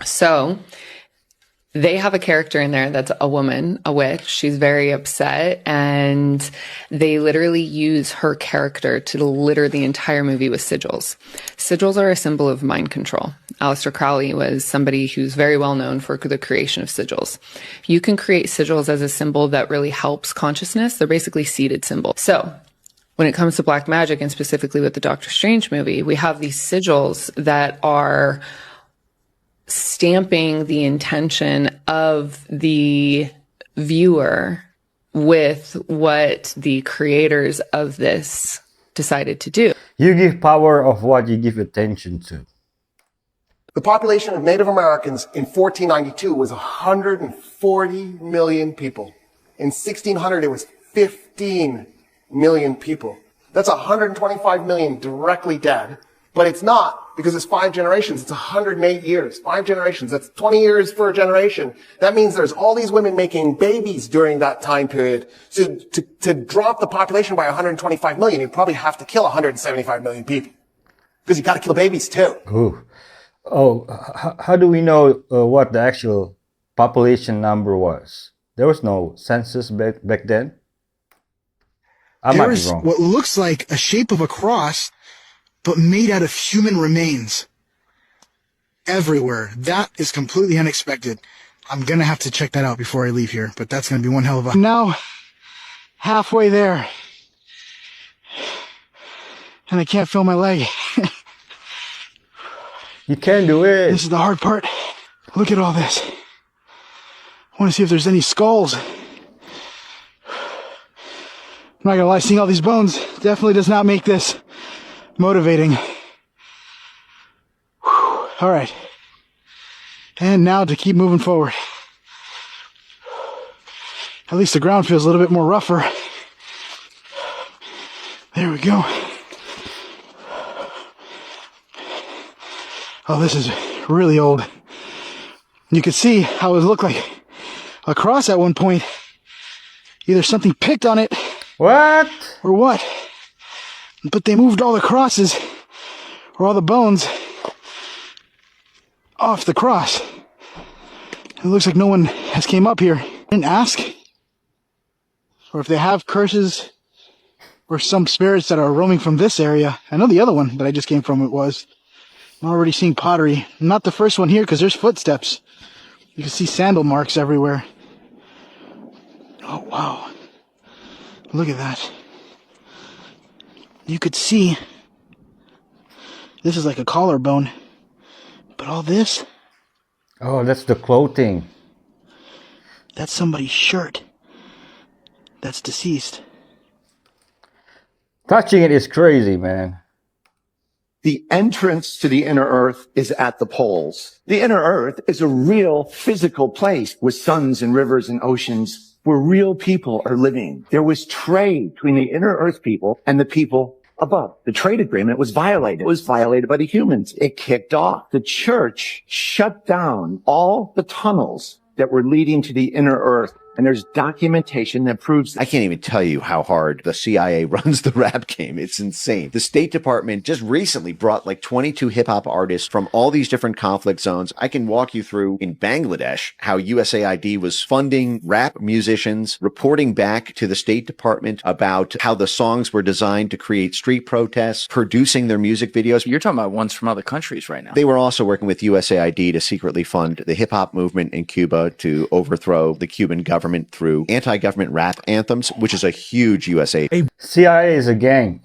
So they have a character in there that's a woman, a witch. She's very upset, and they literally use her character to litter the entire movie with sigils. Sigils are a symbol of mind control. Aleister Crowley was somebody who's very well known for the creation of sigils. You can create sigils as a symbol that really helps consciousness. They're basically seated symbols. So when it comes to black magic, and specifically with the Doctor Strange movie, we have these sigils that are stamping the intention of the viewer with what the creators of this decided to do. You give power of what you give attention to. The population of Native Americans in 1492 was 140 million people. In 1600, it was 15 million people. That's 125 million directly dead. But it's not, because it's 5 generations. It's 108 years. 5 generations. That's 20 years for a generation. That means there's all these women making babies during that time period. So to drop the population by 125 million, you probably have to kill 175 million people. Because you got to kill babies too. Ooh. Oh, how do we know what the actual population number was? There was no census back then. I might be wrong. What looks like a shape of a cross, but made out of human remains everywhere. That is completely unexpected. I'm going to have to check that out before I leave here, but that's going to be one hell of a... Now, halfway there. And I can't feel my leg. You can do it. This is the hard part. Look at all this. I want to see if there's any skulls. I'm not going to lie, seeing all these bones definitely does not make this motivating. All right. And now to keep moving forward. At least the ground feels a little bit more rougher. There we go. Oh, this is really old. You can see how it looked like a cross at one point. Either something picked on it. What? Or what? But they moved all the crosses, or all the bones, off the cross. It looks like no one has came up here. Didn't ask. Or if they have curses, or some spirits that are roaming from this area. I know the other one that I just came from, it was. I'm already seeing pottery. Not the first one here, because there's footsteps. You can see sandal marks everywhere. Oh, wow. Look at that. You could see, this is like a collarbone. But all this? Oh, that's the clothing. That's somebody's shirt. That's deceased. Touching it is crazy, man. The entrance to the inner earth is at the poles. The inner earth is a real physical place with suns and rivers and oceans where real people are living. There was trade between the inner earth people and the people above. The trade agreement was violated. It was violated by the humans. It kicked off. The church shut down all the tunnels that were leading to the inner earth. And there's documentation that proves. I can't even tell you how hard the CIA runs the rap game. It's insane. The State Department just recently brought like 22 hip hop artists from all these different conflict zones. I can walk you through in Bangladesh how USAID was funding rap musicians, reporting back to the State Department about how the songs were designed to create street protests, producing their music videos. You're talking about ones from other countries right now. They were also working with USAID to secretly fund the hip hop movement in Cuba to overthrow the Cuban government through anti-government rap anthems, which is a huge USA. CIA is a gang.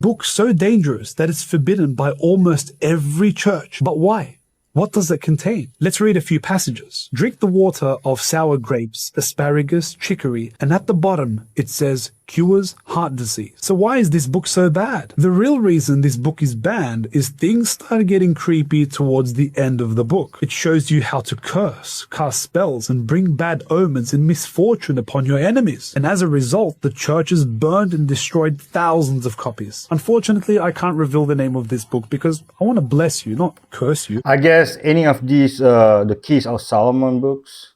Book so dangerous that it's forbidden by almost every church. But why? What does it contain? Let's read a few passages. Drink the water of sour grapes, asparagus, chicory, and at the bottom it says cures heart disease. So why is this book so bad? The real reason this book is banned is things started getting creepy towards the end of the book. It shows you how to curse, cast spells, and bring bad omens and misfortune upon your enemies. And as a result, the churches burned and destroyed thousands of copies. Unfortunately, I can't reveal the name of this book because I want to bless you, not curse you. I guess any of these, the Keys of Solomon books.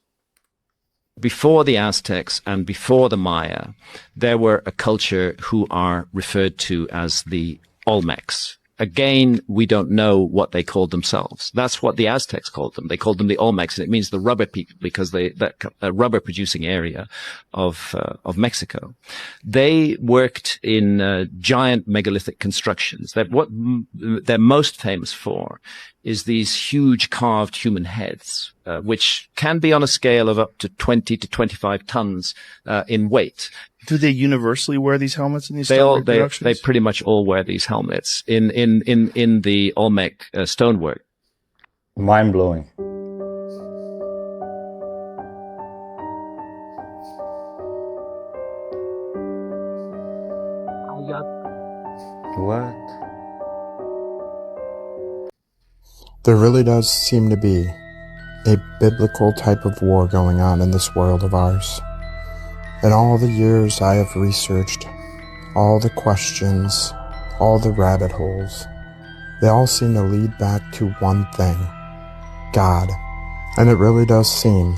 Before the Aztecs and before the Maya, there were a culture who are referred to as the Olmecs. Again, we don't know what they called themselves. That's what the Aztecs called them. They called them the Olmecs, and it means the rubber people because that rubber producing area of Mexico. They worked in giant megalithic constructions. What they're most famous for is these huge carved human heads, which can be on a scale of up to 20 to 25 tons in weight. Do they universally wear these helmets in these they pretty much all wear these helmets in the Olmec stonework. Mind blowing. What? There really does seem to be a biblical type of war going on in this world of ours. In all the years I have researched, all the questions, all the rabbit holes, they all seem to lead back to one thing, God. And it really does seem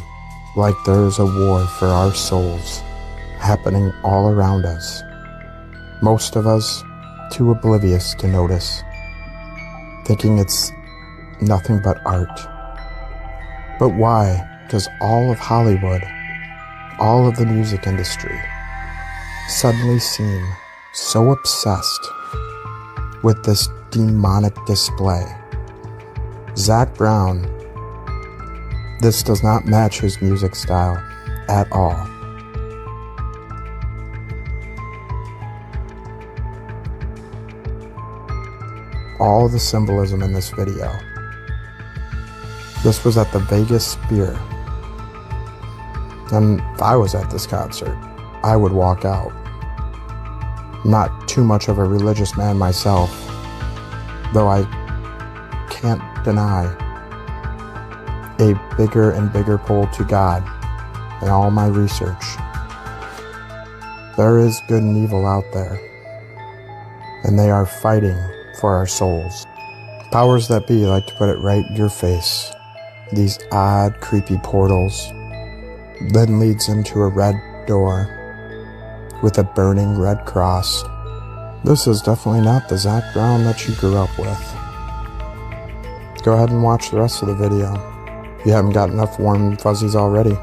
like there is a war for our souls happening all around us. Most of us too oblivious to notice, thinking it's nothing but art. But why does all of Hollywood, all of the music industry, suddenly seem so obsessed with this demonic display? Zac Brown, this does not match his music style at all. All the symbolism in this video. This was at the Vegas Sphere. And if I was at this concert, I would walk out. Not too much of a religious man myself, though I can't deny. A bigger and bigger pull to God in all my research. There is good and evil out there, and they are fighting for our souls. Powers that be like to put it right in your face. These odd, creepy portals then leads into a red door with a burning red cross. This is definitely not the Zach Brown that you grew up with. Go ahead and watch the rest of the video if you haven't got enough warm fuzzies already.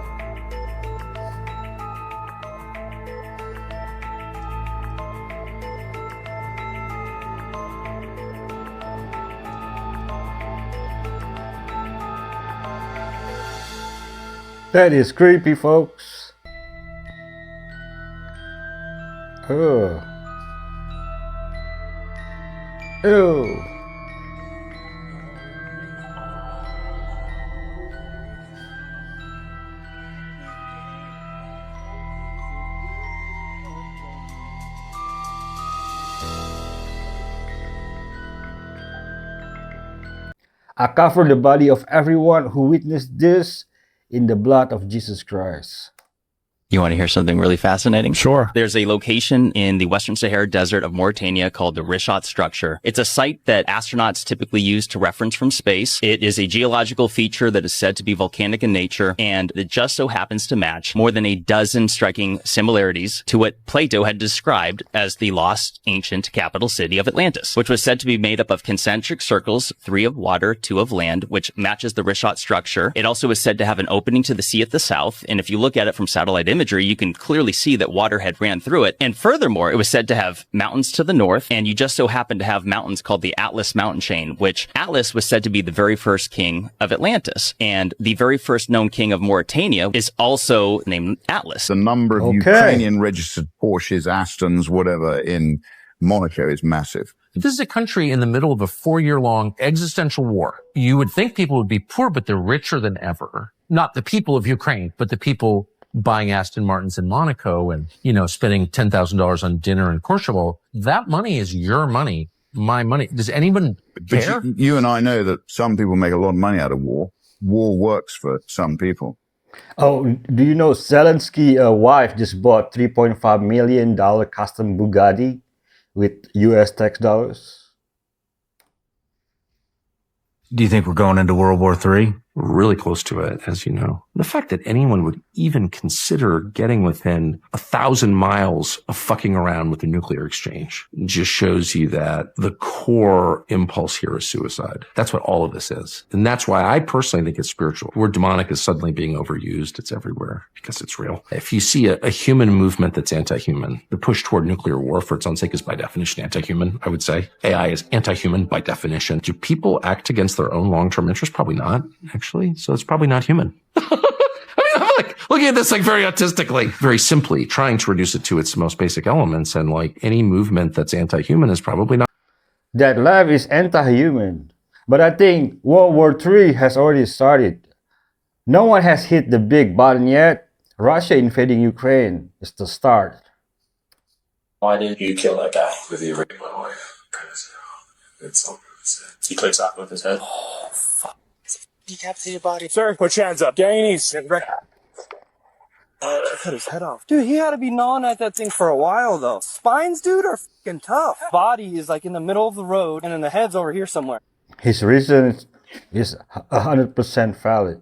That is creepy, folks. Oh. Ew. I cover the body of everyone who witnessed this in the blood of Jesus Christ. You want to hear something really fascinating? Sure. There's a location in the Western Sahara Desert of Mauritania called the Richat Structure. It's a site that astronauts typically use to reference from space. It is a geological feature that is said to be volcanic in nature, and it just so happens to match more than a dozen striking similarities to what Plato had described as the lost ancient capital city of Atlantis, which was said to be made up of concentric circles, 3 of water, 2 of land, which matches the Richat Structure. It also is said to have an opening to the sea at the south, and if you look at it from satellite imagery, you can clearly see that water had ran through it. And furthermore, it was said to have mountains to the north, and you just so happen to have mountains called the Atlas mountain chain, which Atlas was said to be the very first king of Atlantis. And the very first known king of Mauritania is also named Atlas. The number of Ukrainian registered Porsches, Astons, whatever in Monaco is massive. This is a country in the middle of a 4-year-long existential war. You would think people would be poor, but they're richer than ever. Not the people of Ukraine, but the people buying Aston Martins in Monaco and, spending $10,000 on dinner in Courchevel. That money is your money, my money. Does anyone care? But you and I know that some people make a lot of money out of war. War works for some people. Oh, do you know Zelensky's wife just bought $3.5 million custom Bugatti with US tax dollars? Do you think we're going into World War III? We're really close to it, as you know. The fact that anyone would even consider getting within 1,000 miles of fucking around with a nuclear exchange just shows you that the core impulse here is suicide. That's what all of this is. And that's why I personally think it's spiritual. The word demonic is suddenly being overused. It's everywhere because it's real. If you see a human movement that's anti-human, the push toward nuclear war for its own sake is by definition anti-human, I would say. AI is anti-human by definition. Do people act against their own long-term interests? Probably not, actually. So it's probably not human. I'm like looking at this like very autistically, very simply trying to reduce it to its most basic elements. And like any movement that's anti-human is probably not. That life is anti-human. But I think World War III has already started. No one has hit the big button yet. Russia invading Ukraine is the start. Why did you kill that guy? With the rape my wife. Because it's so good. He clicks off with his head. Oh, fuck. Decapitated body. Sir, put your hands up. Get on your knees. Cut his head off. Dude, he had to be gnawing at that thing for a while, though. Spines, dude, are fucking tough. Body is like in the middle of the road, and then the head's over here somewhere. His reason is 100% valid.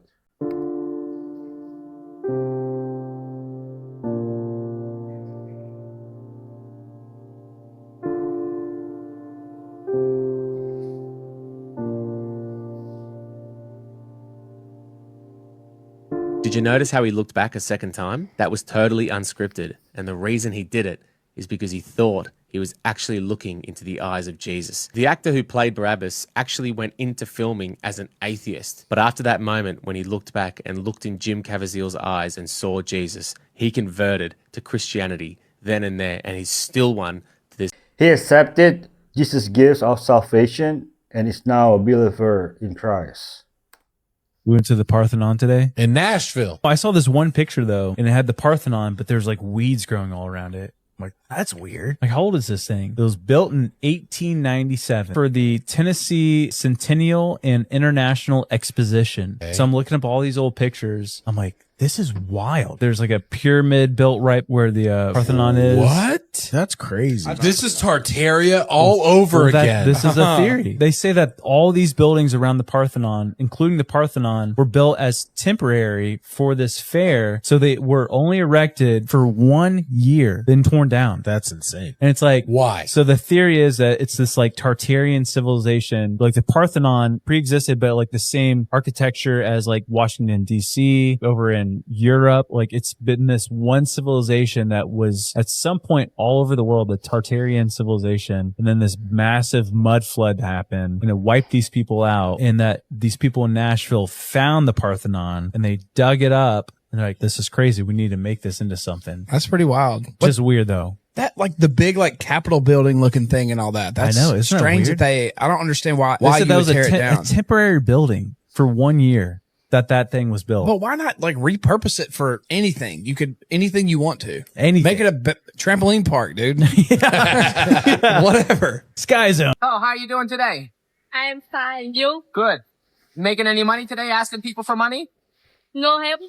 Did you notice how he looked back a second time? That was totally unscripted. And the reason he did it is because he thought he was actually looking into the eyes of Jesus. The actor who played Barabbas actually went into filming as an atheist. But after that moment, when he looked back and looked in Jim Caviezel's eyes and saw Jesus, he converted to Christianity then and there. And he's still one to this. He accepted Jesus' gifts of salvation and is now a believer in Christ. We went to the Parthenon today. In Nashville. I saw this one picture though, and it had the Parthenon, but there's like weeds growing all around it. I'm like, that's weird. Like, how old is this thing? It was built in 1897 for the Tennessee Centennial and International Exposition. Okay. So I'm looking up all these old pictures. I'm like, this is wild. There's like a pyramid built right where the Parthenon is. What? That's crazy. This is Tartaria all over again. This is a theory. They say that all these buildings around the Parthenon, including the Parthenon, were built as temporary for this fair. So they were only erected for 1 year, then torn down. That's insane. And it's like, why? So the theory is that it's this like Tartarian civilization, like the Parthenon pre-existed, but like the same architecture as like Washington, D.C., over in Europe. Like, it's been this one civilization that was at some point all over the world, the Tartarian civilization. And then this massive mud flood happened and it wiped these people out. And that these people in Nashville found the Parthenon and they dug it up. And they're like, this is crazy. We need to make this into something. That's pretty wild. Just weird though. That, like, the big, like, Capitol building looking thing and all that. That's I know. Isn't strange that that I don't understand why you would was tear it down. a temporary building for 1 year that thing was built. But why not, like, repurpose it for anything? You could, anything you want to. Anything. Make it a trampoline park, dude. Whatever. Sky Zone. Oh, how are you doing today? I'm fine. You? Good. Making any money today, asking people for money? No help.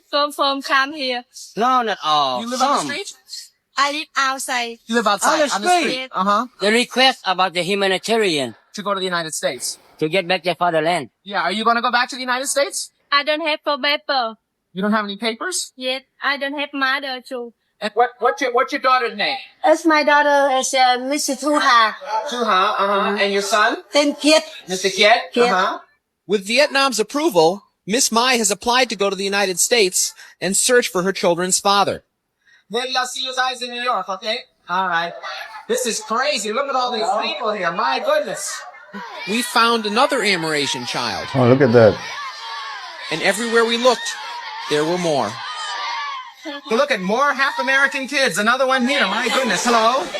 Come here. No, not all. You live on the street? I live outside. You live outside On the street. Uh-huh. The request about the humanitarian. To go to the United States. To get back their fatherland. Yeah, are you going to go back to the United States? I don't have for paper. You don't have any papers? Yet. I don't have mother too. And what's your daughter's name? It's my daughter is Mrs. Tuha. Tuha, And your son? Then Kid. Mr. Kiet? Kiet. With Vietnam's approval, Miss Mai has applied to go to the United States and search for her children's father. Then I'll see you guys in New York, okay? All right. This is crazy. Look at all these people here. My goodness. We found another Amerasian child. Oh, look at that. And everywhere we looked, there were more. Look at more half American kids. Another one here. My goodness. Hello? Let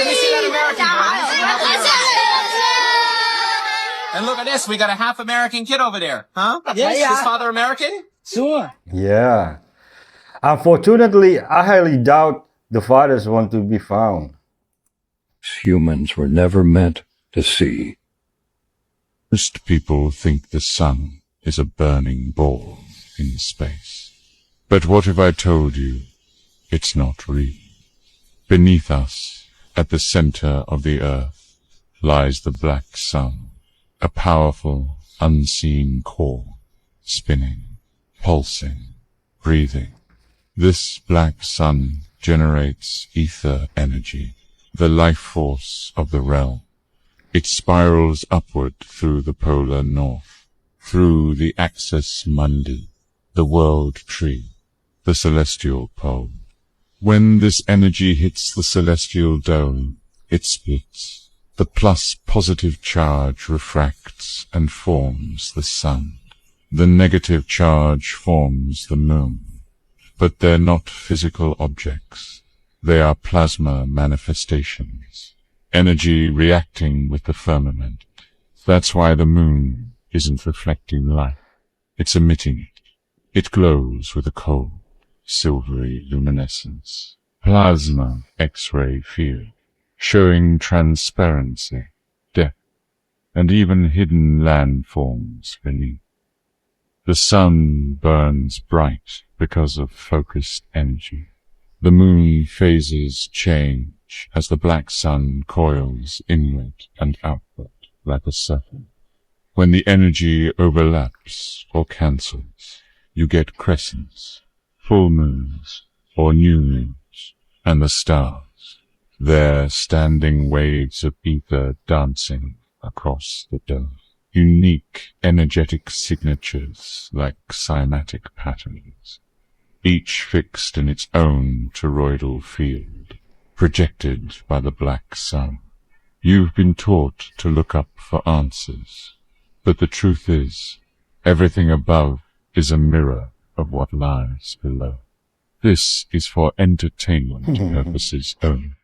me see that American boy. And look at this. We got a half American kid over there. Huh? Yes. Is his father American? Sure. Yeah. Unfortunately, I highly doubt the fathers want to be found. Humans were never meant to see. Most people think the sun is a burning ball in space. But what if I told you it's not real? Beneath us, at the center of the earth, lies the black sun, a powerful, unseen core, spinning, pulsing, breathing. This black sun generates ether energy, the life force of the realm. It spirals upward through the polar north, through the axis mundi, the world tree, the celestial pole. When this energy hits the celestial dome, it splits. The plus-positive charge refracts and forms the sun. The negative charge forms the moon. But they're not physical objects. They are plasma manifestations. Energy reacting with the firmament. That's why the moon isn't reflecting light. It's emitting it. It glows with a cold, silvery luminescence. Plasma X-ray field, showing transparency, depth, and even hidden landforms beneath. The sun burns bright because of focused energy. The moon phases change as the black sun coils inward and outward like a serpent. When the energy overlaps or cancels, you get crescents, full moons, or new moons, and the stars, their standing waves of ether dancing across the dome. Unique energetic signatures like cymatic patterns, each fixed in its own toroidal field, projected by the black sun. You've been taught to look up for answers, but the truth is, everything above is a mirror of what lies below. This is for entertainment purposes only.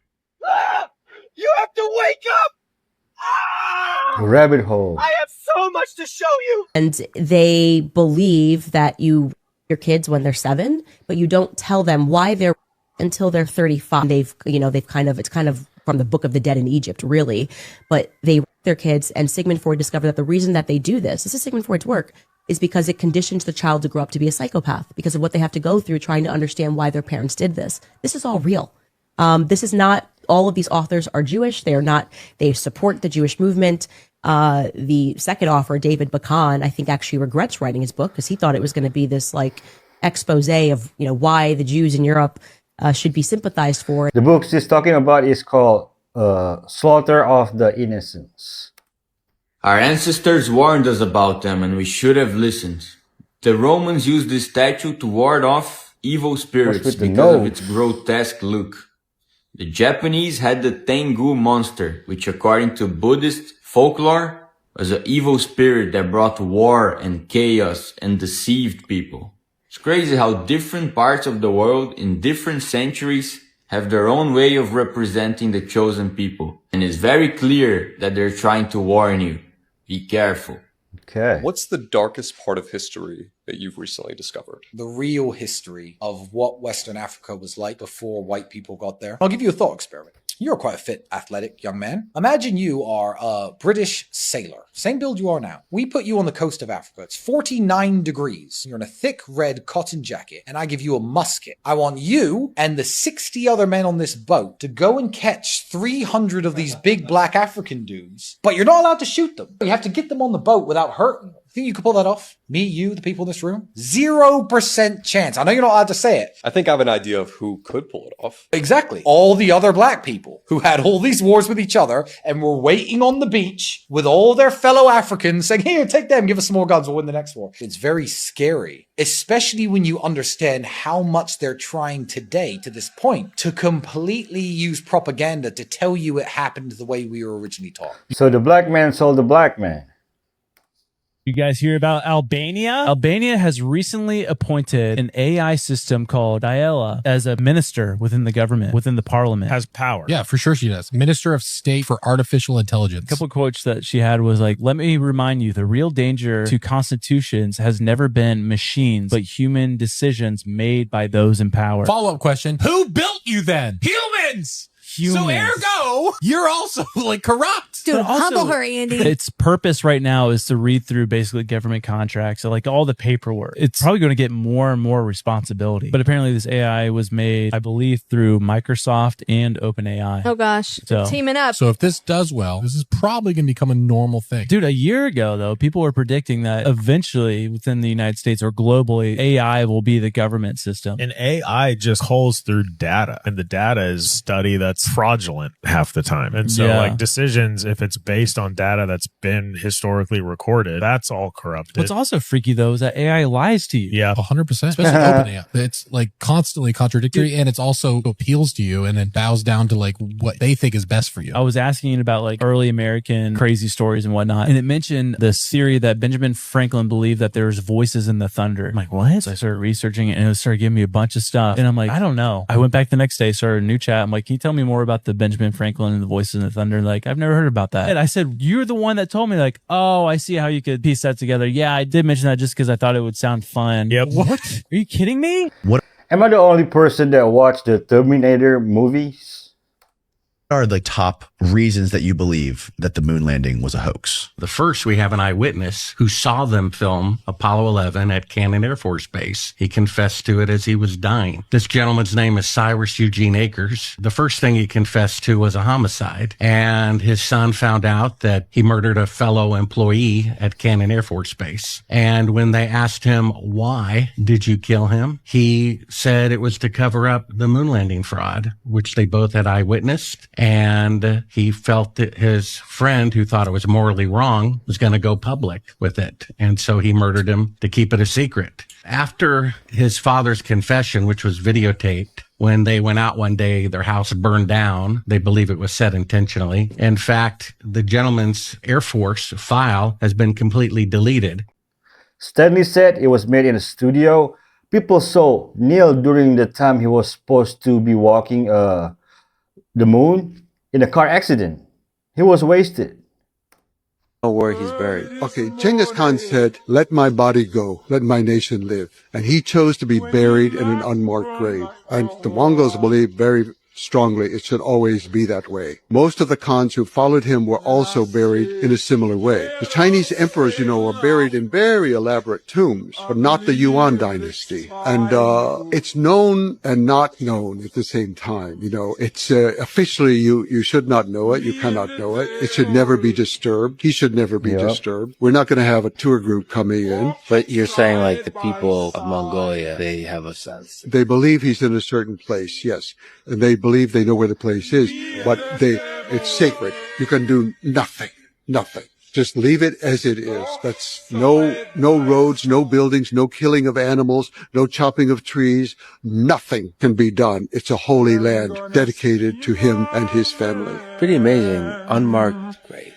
You have to wake up! Rabbit hole. I have so much to show you! And they believe that your kids when they're 7, but you don't tell them why they're until they're 35. It's kind of from the Book of the Dead in Egypt, really. But they their kids, and Sigmund Freud discovered that the reason that they do this is Sigmund Freud's work, is because it conditions the child to grow up to be a psychopath because of what they have to go through trying to understand why their parents did this. This is all real. This is not, all of these authors are Jewish. They support the Jewish movement. The second author, David Bacon, I think actually regrets writing his book because he thought it was going to be this like expose of, why the Jews in Europe should be sympathized for. The book she's talking about is called Slaughter of the Innocents. Our ancestors warned us about them and we should have listened. The Romans used this statue to ward off evil spirits because of its grotesque look. The Japanese had the Tengu monster, which according to Buddhist folklore was an evil spirit that brought war and chaos and deceived people. It's crazy how different parts of the world in different centuries have their own way of representing the chosen people. And it's very clear that they're trying to warn you. Be careful. Okay. What's the darkest part of history that you've recently discovered? The real history of what Western Africa was like before white people got there. I'll give you a thought experiment. You're quite a fit, athletic young man. Imagine you are a British sailor. Same build you are now. We put you on the coast of Africa. It's 49 degrees. You're in a thick red cotton jacket, and I give you a musket. I want you and the 60 other men on this boat to go and catch 300 of these big black African dudes, but you're not allowed to shoot them. You have to get them on the boat without hurting them. Think you could pull that off? Me, you, the people in this room? 0% chance. I know you're not allowed to say it. I think I have an idea of who could pull it off. Exactly. All the other black people who had all these wars with each other and were waiting on the beach with all their fellow Africans saying, here, take them, give us some more guns, we'll win the next war. It's very scary, especially when you understand how much they're trying today to this point to completely use propaganda to tell you it happened the way we were originally taught. So the black man sold the black man. You guys hear about Albania? Albania has recently appointed an AI system called Diela as a minister within the government, within the parliament. Has power. Yeah, for sure she does. Minister of State for Artificial Intelligence. A couple of quotes that she had was like, let me remind you, the real danger to constitutions has never been machines, but human decisions made by those in power. Follow-up question. Who built you then? Humans! So ergo, you're also like corrupt. Dude, humble her, Andy. Its purpose right now is to read through basically government contracts, so like all the paperwork. It's probably going to get more and more responsibility. But apparently this AI was made, I believe, through Microsoft and OpenAI. Oh gosh, teaming up. So if this does well, this is probably going to become a normal thing. Dude, a year ago, though, people were predicting that eventually within the United States or globally, AI will be the government system. And AI just culls through data, and the data is study that's fraudulent half the time. And so like decisions, if it's based on data that's been historically recorded, that's all corrupted. What's also freaky though is that AI lies to you. Yeah. 100%. Especially OpenAI. It's like constantly contradictory, and it's also appeals to you and then bows down to like what they think is best for you. I was asking about like early American crazy stories and whatnot, and it mentioned the theory that Benjamin Franklin believed that there's voices in the thunder. I'm like, what? So I started researching it and it started giving me a bunch of stuff. And I'm like, I don't know. I went back the next day, started a new chat. I'm like, can you tell me more about the Benjamin Franklin and the voices in the thunder? Like, I've never heard about that. And I said, you're the one that told me, like, oh, I see how you could piece that together. Yeah, I did mention that just because I thought it would sound fun. Yep. What? Are you kidding me? What? Am I the only person that watched the Terminator movies? Are the top reasons that you believe that the moon landing was a hoax? The first, we have an eyewitness who saw them film Apollo 11 at Cannon Air Force Base. He confessed to it as he was dying. This gentleman's name is Cyrus Eugene Akers. The first thing he confessed to was a homicide, and his son found out that he murdered a fellow employee at Cannon Air Force Base. And when they asked him, why did you kill him? He said it was to cover up the moon landing fraud, which they both had eyewitnessed. And he felt that his friend, who thought it was morally wrong, was going to go public with it. And so he murdered him to keep it a secret. After his father's confession, which was videotaped, when they went out one day, their house burned down. They believe it was set intentionally. In fact, the gentleman's Air Force file has been completely deleted. Stanley said it was made in a studio. People saw Neil during the time he was supposed to be walking the moon in a car accident. He was wasted. where he's buried. Okay, Genghis Khan said, "Let my body go, let my nation live." And he chose to be buried in an unmarked grave. And the Mongols believe very strongly it should always be that way. Most of the Khans who followed him were also buried in a similar way. The Chinese emperors, were buried in very elaborate tombs, but not the Yuan dynasty. And it's known and not known at the same time. It's officially you should not know it. You cannot know it. It should never be disturbed. He should never be disturbed. We're not going to have a tour group coming in. But you're saying like the people of Mongolia, they have a sense. They believe he's in a certain place, yes. And they believe they know where the place is, but it's sacred. You can do nothing. Just leave it as it is. That's no roads, no buildings, no killing of animals, no chopping of trees. Nothing can be done. It's a holy land dedicated to him and his family. Pretty amazing. Unmarked grave.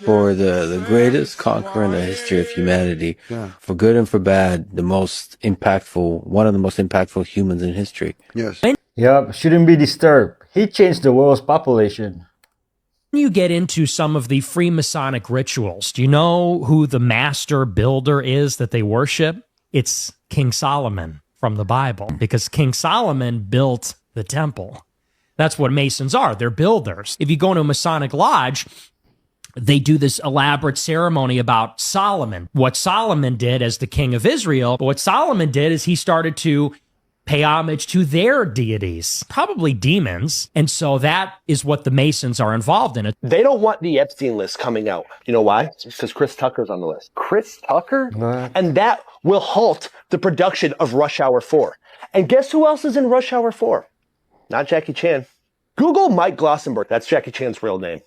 For the greatest conqueror in the history of humanity, for good and for bad, one of the most impactful humans in history. Yes. Yep, shouldn't be disturbed. He changed the world's population. When you get into some of the Freemasonic rituals, do you know who the master builder is that they worship? It's King Solomon from the Bible, because King Solomon built the temple. That's what Masons are. They're builders. If you go into a Masonic lodge, they do this elaborate ceremony about Solomon, what Solomon did as the king of Israel. But what Solomon did is he started to pay homage to their deities, probably demons. And so that is what the Masons are involved in. They don't want the Epstein list coming out. You know why? Because Chris Tucker's on the list. Chris Tucker? And that will halt the production of Rush Hour 4. And guess who else is in Rush Hour 4? Not Jackie Chan. Google Mike Glossenberg. That's Jackie Chan's real name.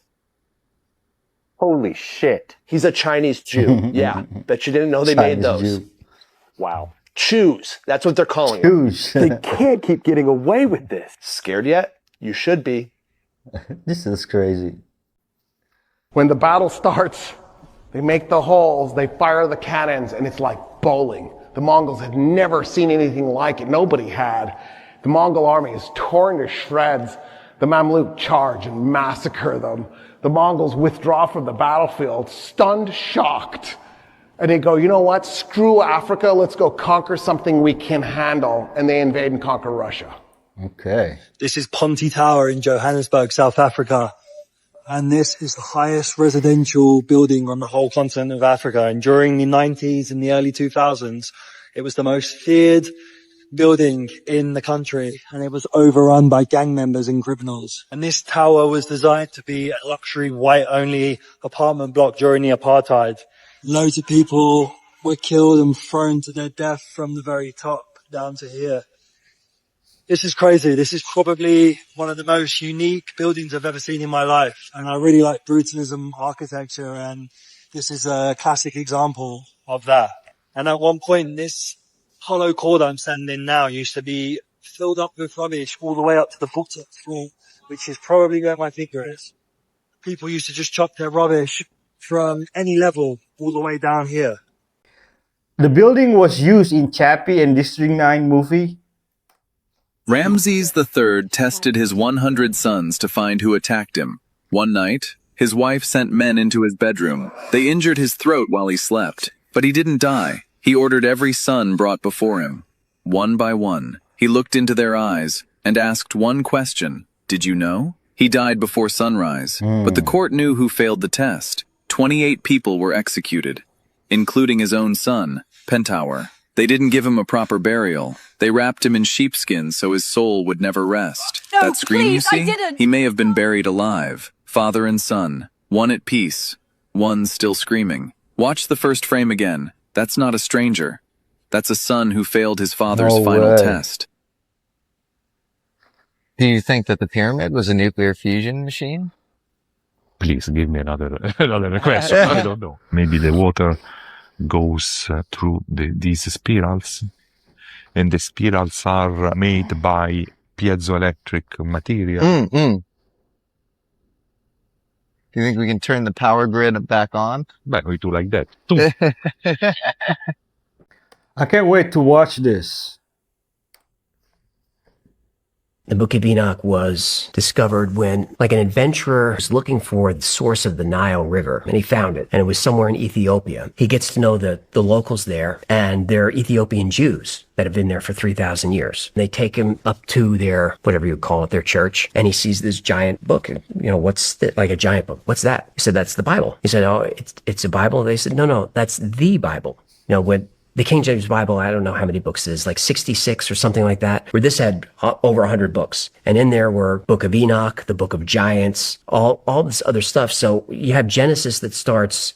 Holy shit. He's a Chinese Jew. Yeah. Bet you didn't know they made those. Jew. Wow. Choose. That's what they're calling it. They can't keep getting away with this. Scared yet? You should be. This is crazy. When the battle starts, they make the holes, they fire the cannons, and it's like bowling. The Mongols had never seen anything like it. Nobody had. The Mongol army is torn to shreds. The Mamluk charge and massacre them. The Mongols withdraw from the battlefield, stunned, shocked. And they go, you know what? Screw Africa. Let's go conquer something we can handle. And they invade and conquer Russia. Okay. This is Ponte Tower in Johannesburg, South Africa. And this is the highest residential building on the whole continent of Africa. And during the 90s and the early 2000s, it was the most feared building in the country. And it was overrun by gang members and criminals. And this tower was designed to be a luxury white-only apartment block during the apartheid. Loads of people were killed and thrown to their death from the very top down to here. This is crazy. This is probably one of the most unique buildings I've ever seen in my life. And I really like brutalism architecture, and this is a classic example of that. And at one point, this hollow cord I'm standing in now used to be filled up with rubbish all the way up to the bottom floor, which is probably where my finger is. People used to just chuck their rubbish from any level all the way down here. The building was used in Chappie and District 9 movie. Ramses III tested his 100 sons to find who attacked him. One night, his wife sent men into his bedroom. They injured his throat while he slept, but he didn't die. He ordered every son brought before him. One by one, he looked into their eyes and asked one question. Did you know? He died before sunrise, but the court knew who failed the test. 28 people were executed, including his own son, Pentower. They didn't give him a proper burial. They wrapped him in sheepskins so his soul would never rest. No, that scream please, you see? I didn't. He may have been buried alive, father and son, one at peace, one still screaming. Watch the first frame again. That's not a stranger. That's a son who failed his father's final test. Do you think that the pyramid was a nuclear fusion machine? Please give me another question. I don't know. Maybe the water goes through these spirals, and the spirals are made by piezoelectric material. Do you think we can turn the power grid back on? But we do like that. I can't wait to watch this. The Book of Enoch was discovered when, like, an adventurer was looking for the source of the Nile River, and he found it, and it was somewhere in Ethiopia. He gets to know the locals there, and they're Ethiopian Jews that have been there for 3,000 years. They take him up to their, whatever you call it, their church, and he sees this giant book. What's like a giant book? What's that? He said, that's the Bible. He said, oh, it's a Bible? They said, no, that's the Bible. When the King James Bible, I don't know how many books it is, like 66 or something like that, where this had over 100 books. And in there were Book of Enoch, the Book of Giants, all this other stuff. So you have Genesis that starts,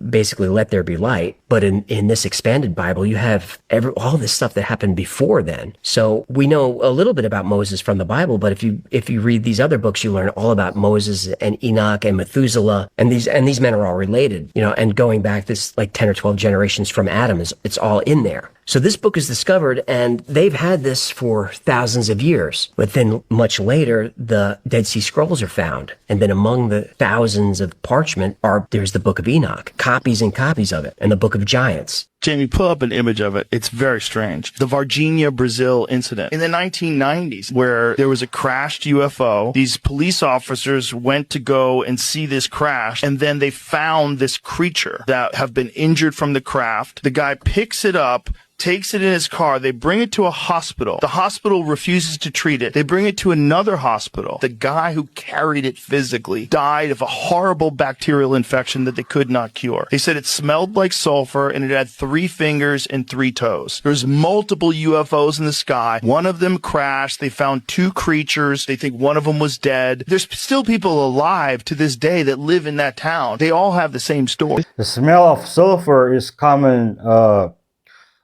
basically let there be light. But in this expanded Bible, you have all this stuff that happened before then. So we know a little bit about Moses from the Bible, but if you read these other books, you learn all about Moses and Enoch and Methuselah, and these men are all related, and going back this like 10 or 12 generations from Adam, it's all in there. So this book is discovered, and they've had this for thousands of years. But then much later, the Dead Sea Scrolls are found. And then among the thousands of parchment there's the Book of Enoch, copies and copies of it, and the Book of Giants. Jamie, pull up an image of it. It's very strange. The Varginha, Brazil incident in the 1990s, where there was a crashed UFO. These police officers went to go and see this crash, and then they found this creature that have been injured from the craft. The guy picks it up, takes it in his car. They bring it to a hospital. The hospital refuses to treat it. They bring it to another hospital. The guy who carried it physically died of a horrible bacterial infection that they could not cure. They said it smelled like sulfur, and it had 3 fingers and 3 toes. There's multiple UFOs in the sky. One of them crashed. They found 2 creatures. They think one of them was dead. There's still people alive to this day that live in that town. They all have the same story. The smell of sulfur is common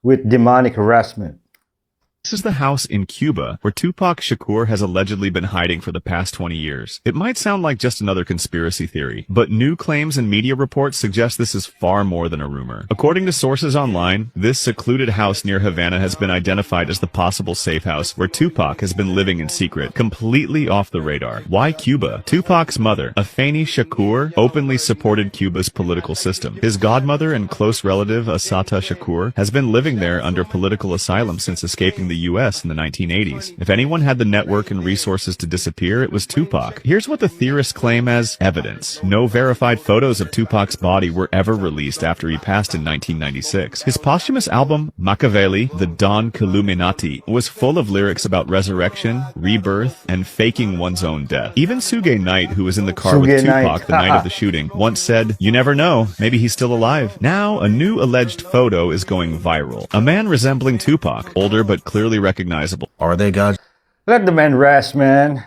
with demonic harassment. This is the house in Cuba where Tupac Shakur has allegedly been hiding for the past 20 years. It might sound like just another conspiracy theory, but new claims and media reports suggest this is far more than a rumor. According to sources online, this secluded house near Havana has been identified as the possible safe house where Tupac has been living in secret, completely off the radar. Why Cuba? Tupac's mother, Afeni Shakur, openly supported Cuba's political system. His godmother and close relative, Assata Shakur, has been living there under political asylum since escaping the U.S. in the 1980s. If anyone had the network and resources to disappear, it was Tupac. Here's what the theorists claim as evidence. No verified photos of Tupac's body were ever released after he passed in 1996. His posthumous album, Machiavelli, the Don Killuminati, was full of lyrics about resurrection, rebirth, and faking one's own death. Even Suge Knight, who was in the car with Tupac the night of the shooting, once said, "You never know, maybe he's still alive." Now, a new alleged photo is going viral. A man resembling Tupac, older but clearly recognizable. Are they God's Let the man rest, man.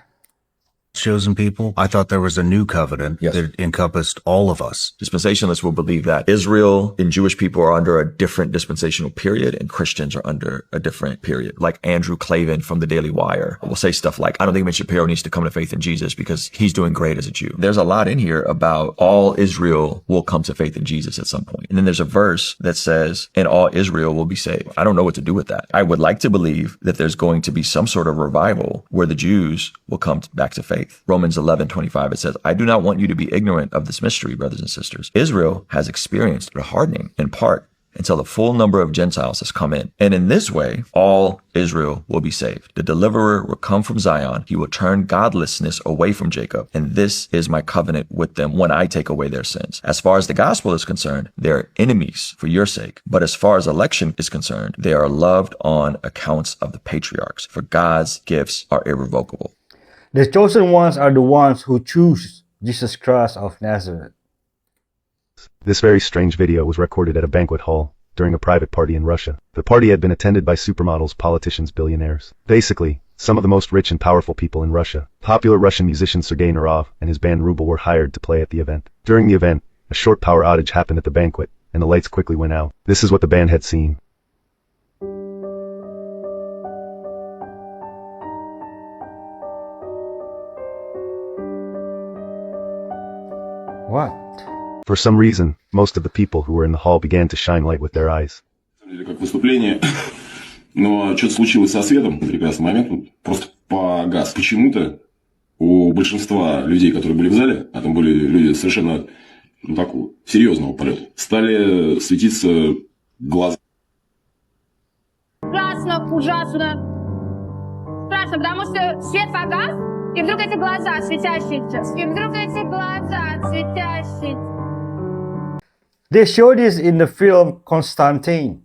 chosen people? I thought there was a new covenant that encompassed all of us. Dispensationalists will believe that Israel and Jewish people are under a different dispensational period and Christians are under a different period. Like Andrew Clavin from the Daily Wire will say stuff like, I don't think Ben Shapiro needs to come to faith in Jesus because he's doing great as a Jew. There's a lot in here about all Israel will come to faith in Jesus at some point. And then there's a verse that says, and all Israel will be saved. I don't know what to do with that. I would like to believe that there's going to be some sort of revival where the Jews will come back to faith. Romans 11:25, it says, I do not want you to be ignorant of this mystery, brothers and sisters. Israel has experienced a hardening in part until the full number of Gentiles has come in. And in this way, all Israel will be saved. The deliverer will come from Zion. He will turn godlessness away from Jacob. And this is my covenant with them when I take away their sins. As far as the gospel is concerned, they're enemies for your sake. But as far as election is concerned, they are loved on accounts of the patriarchs, for God's gifts are irrevocable. The chosen ones are the ones who choose Jesus Christ of Nazareth. This very strange video was recorded at a banquet hall during a private party in Russia. The party had been attended by supermodels, politicians, billionaires. Basically, some of the most rich and powerful people in Russia. Popular Russian musician Sergei Narov and his band Ruble were hired to play at the event. During the event, a short power outage happened at the banquet, and the lights quickly went out. This is what the band had seen. What? For some reason, most of the people who were in the hall began to shine light with their eyes. Как выступление, но что-то случилось со светом в прекрасный момент, вот просто погас. Почему-то у большинства людей, которые были в зале, а там были люди совершенно такого серьезного полета, стали светиться глаза. Ужасно, ужасно. страшно, потому что свет погас, и вдруг эти глаза светящиеся. И вдруг эти глаза светящиеся. They show this in the film Constantine.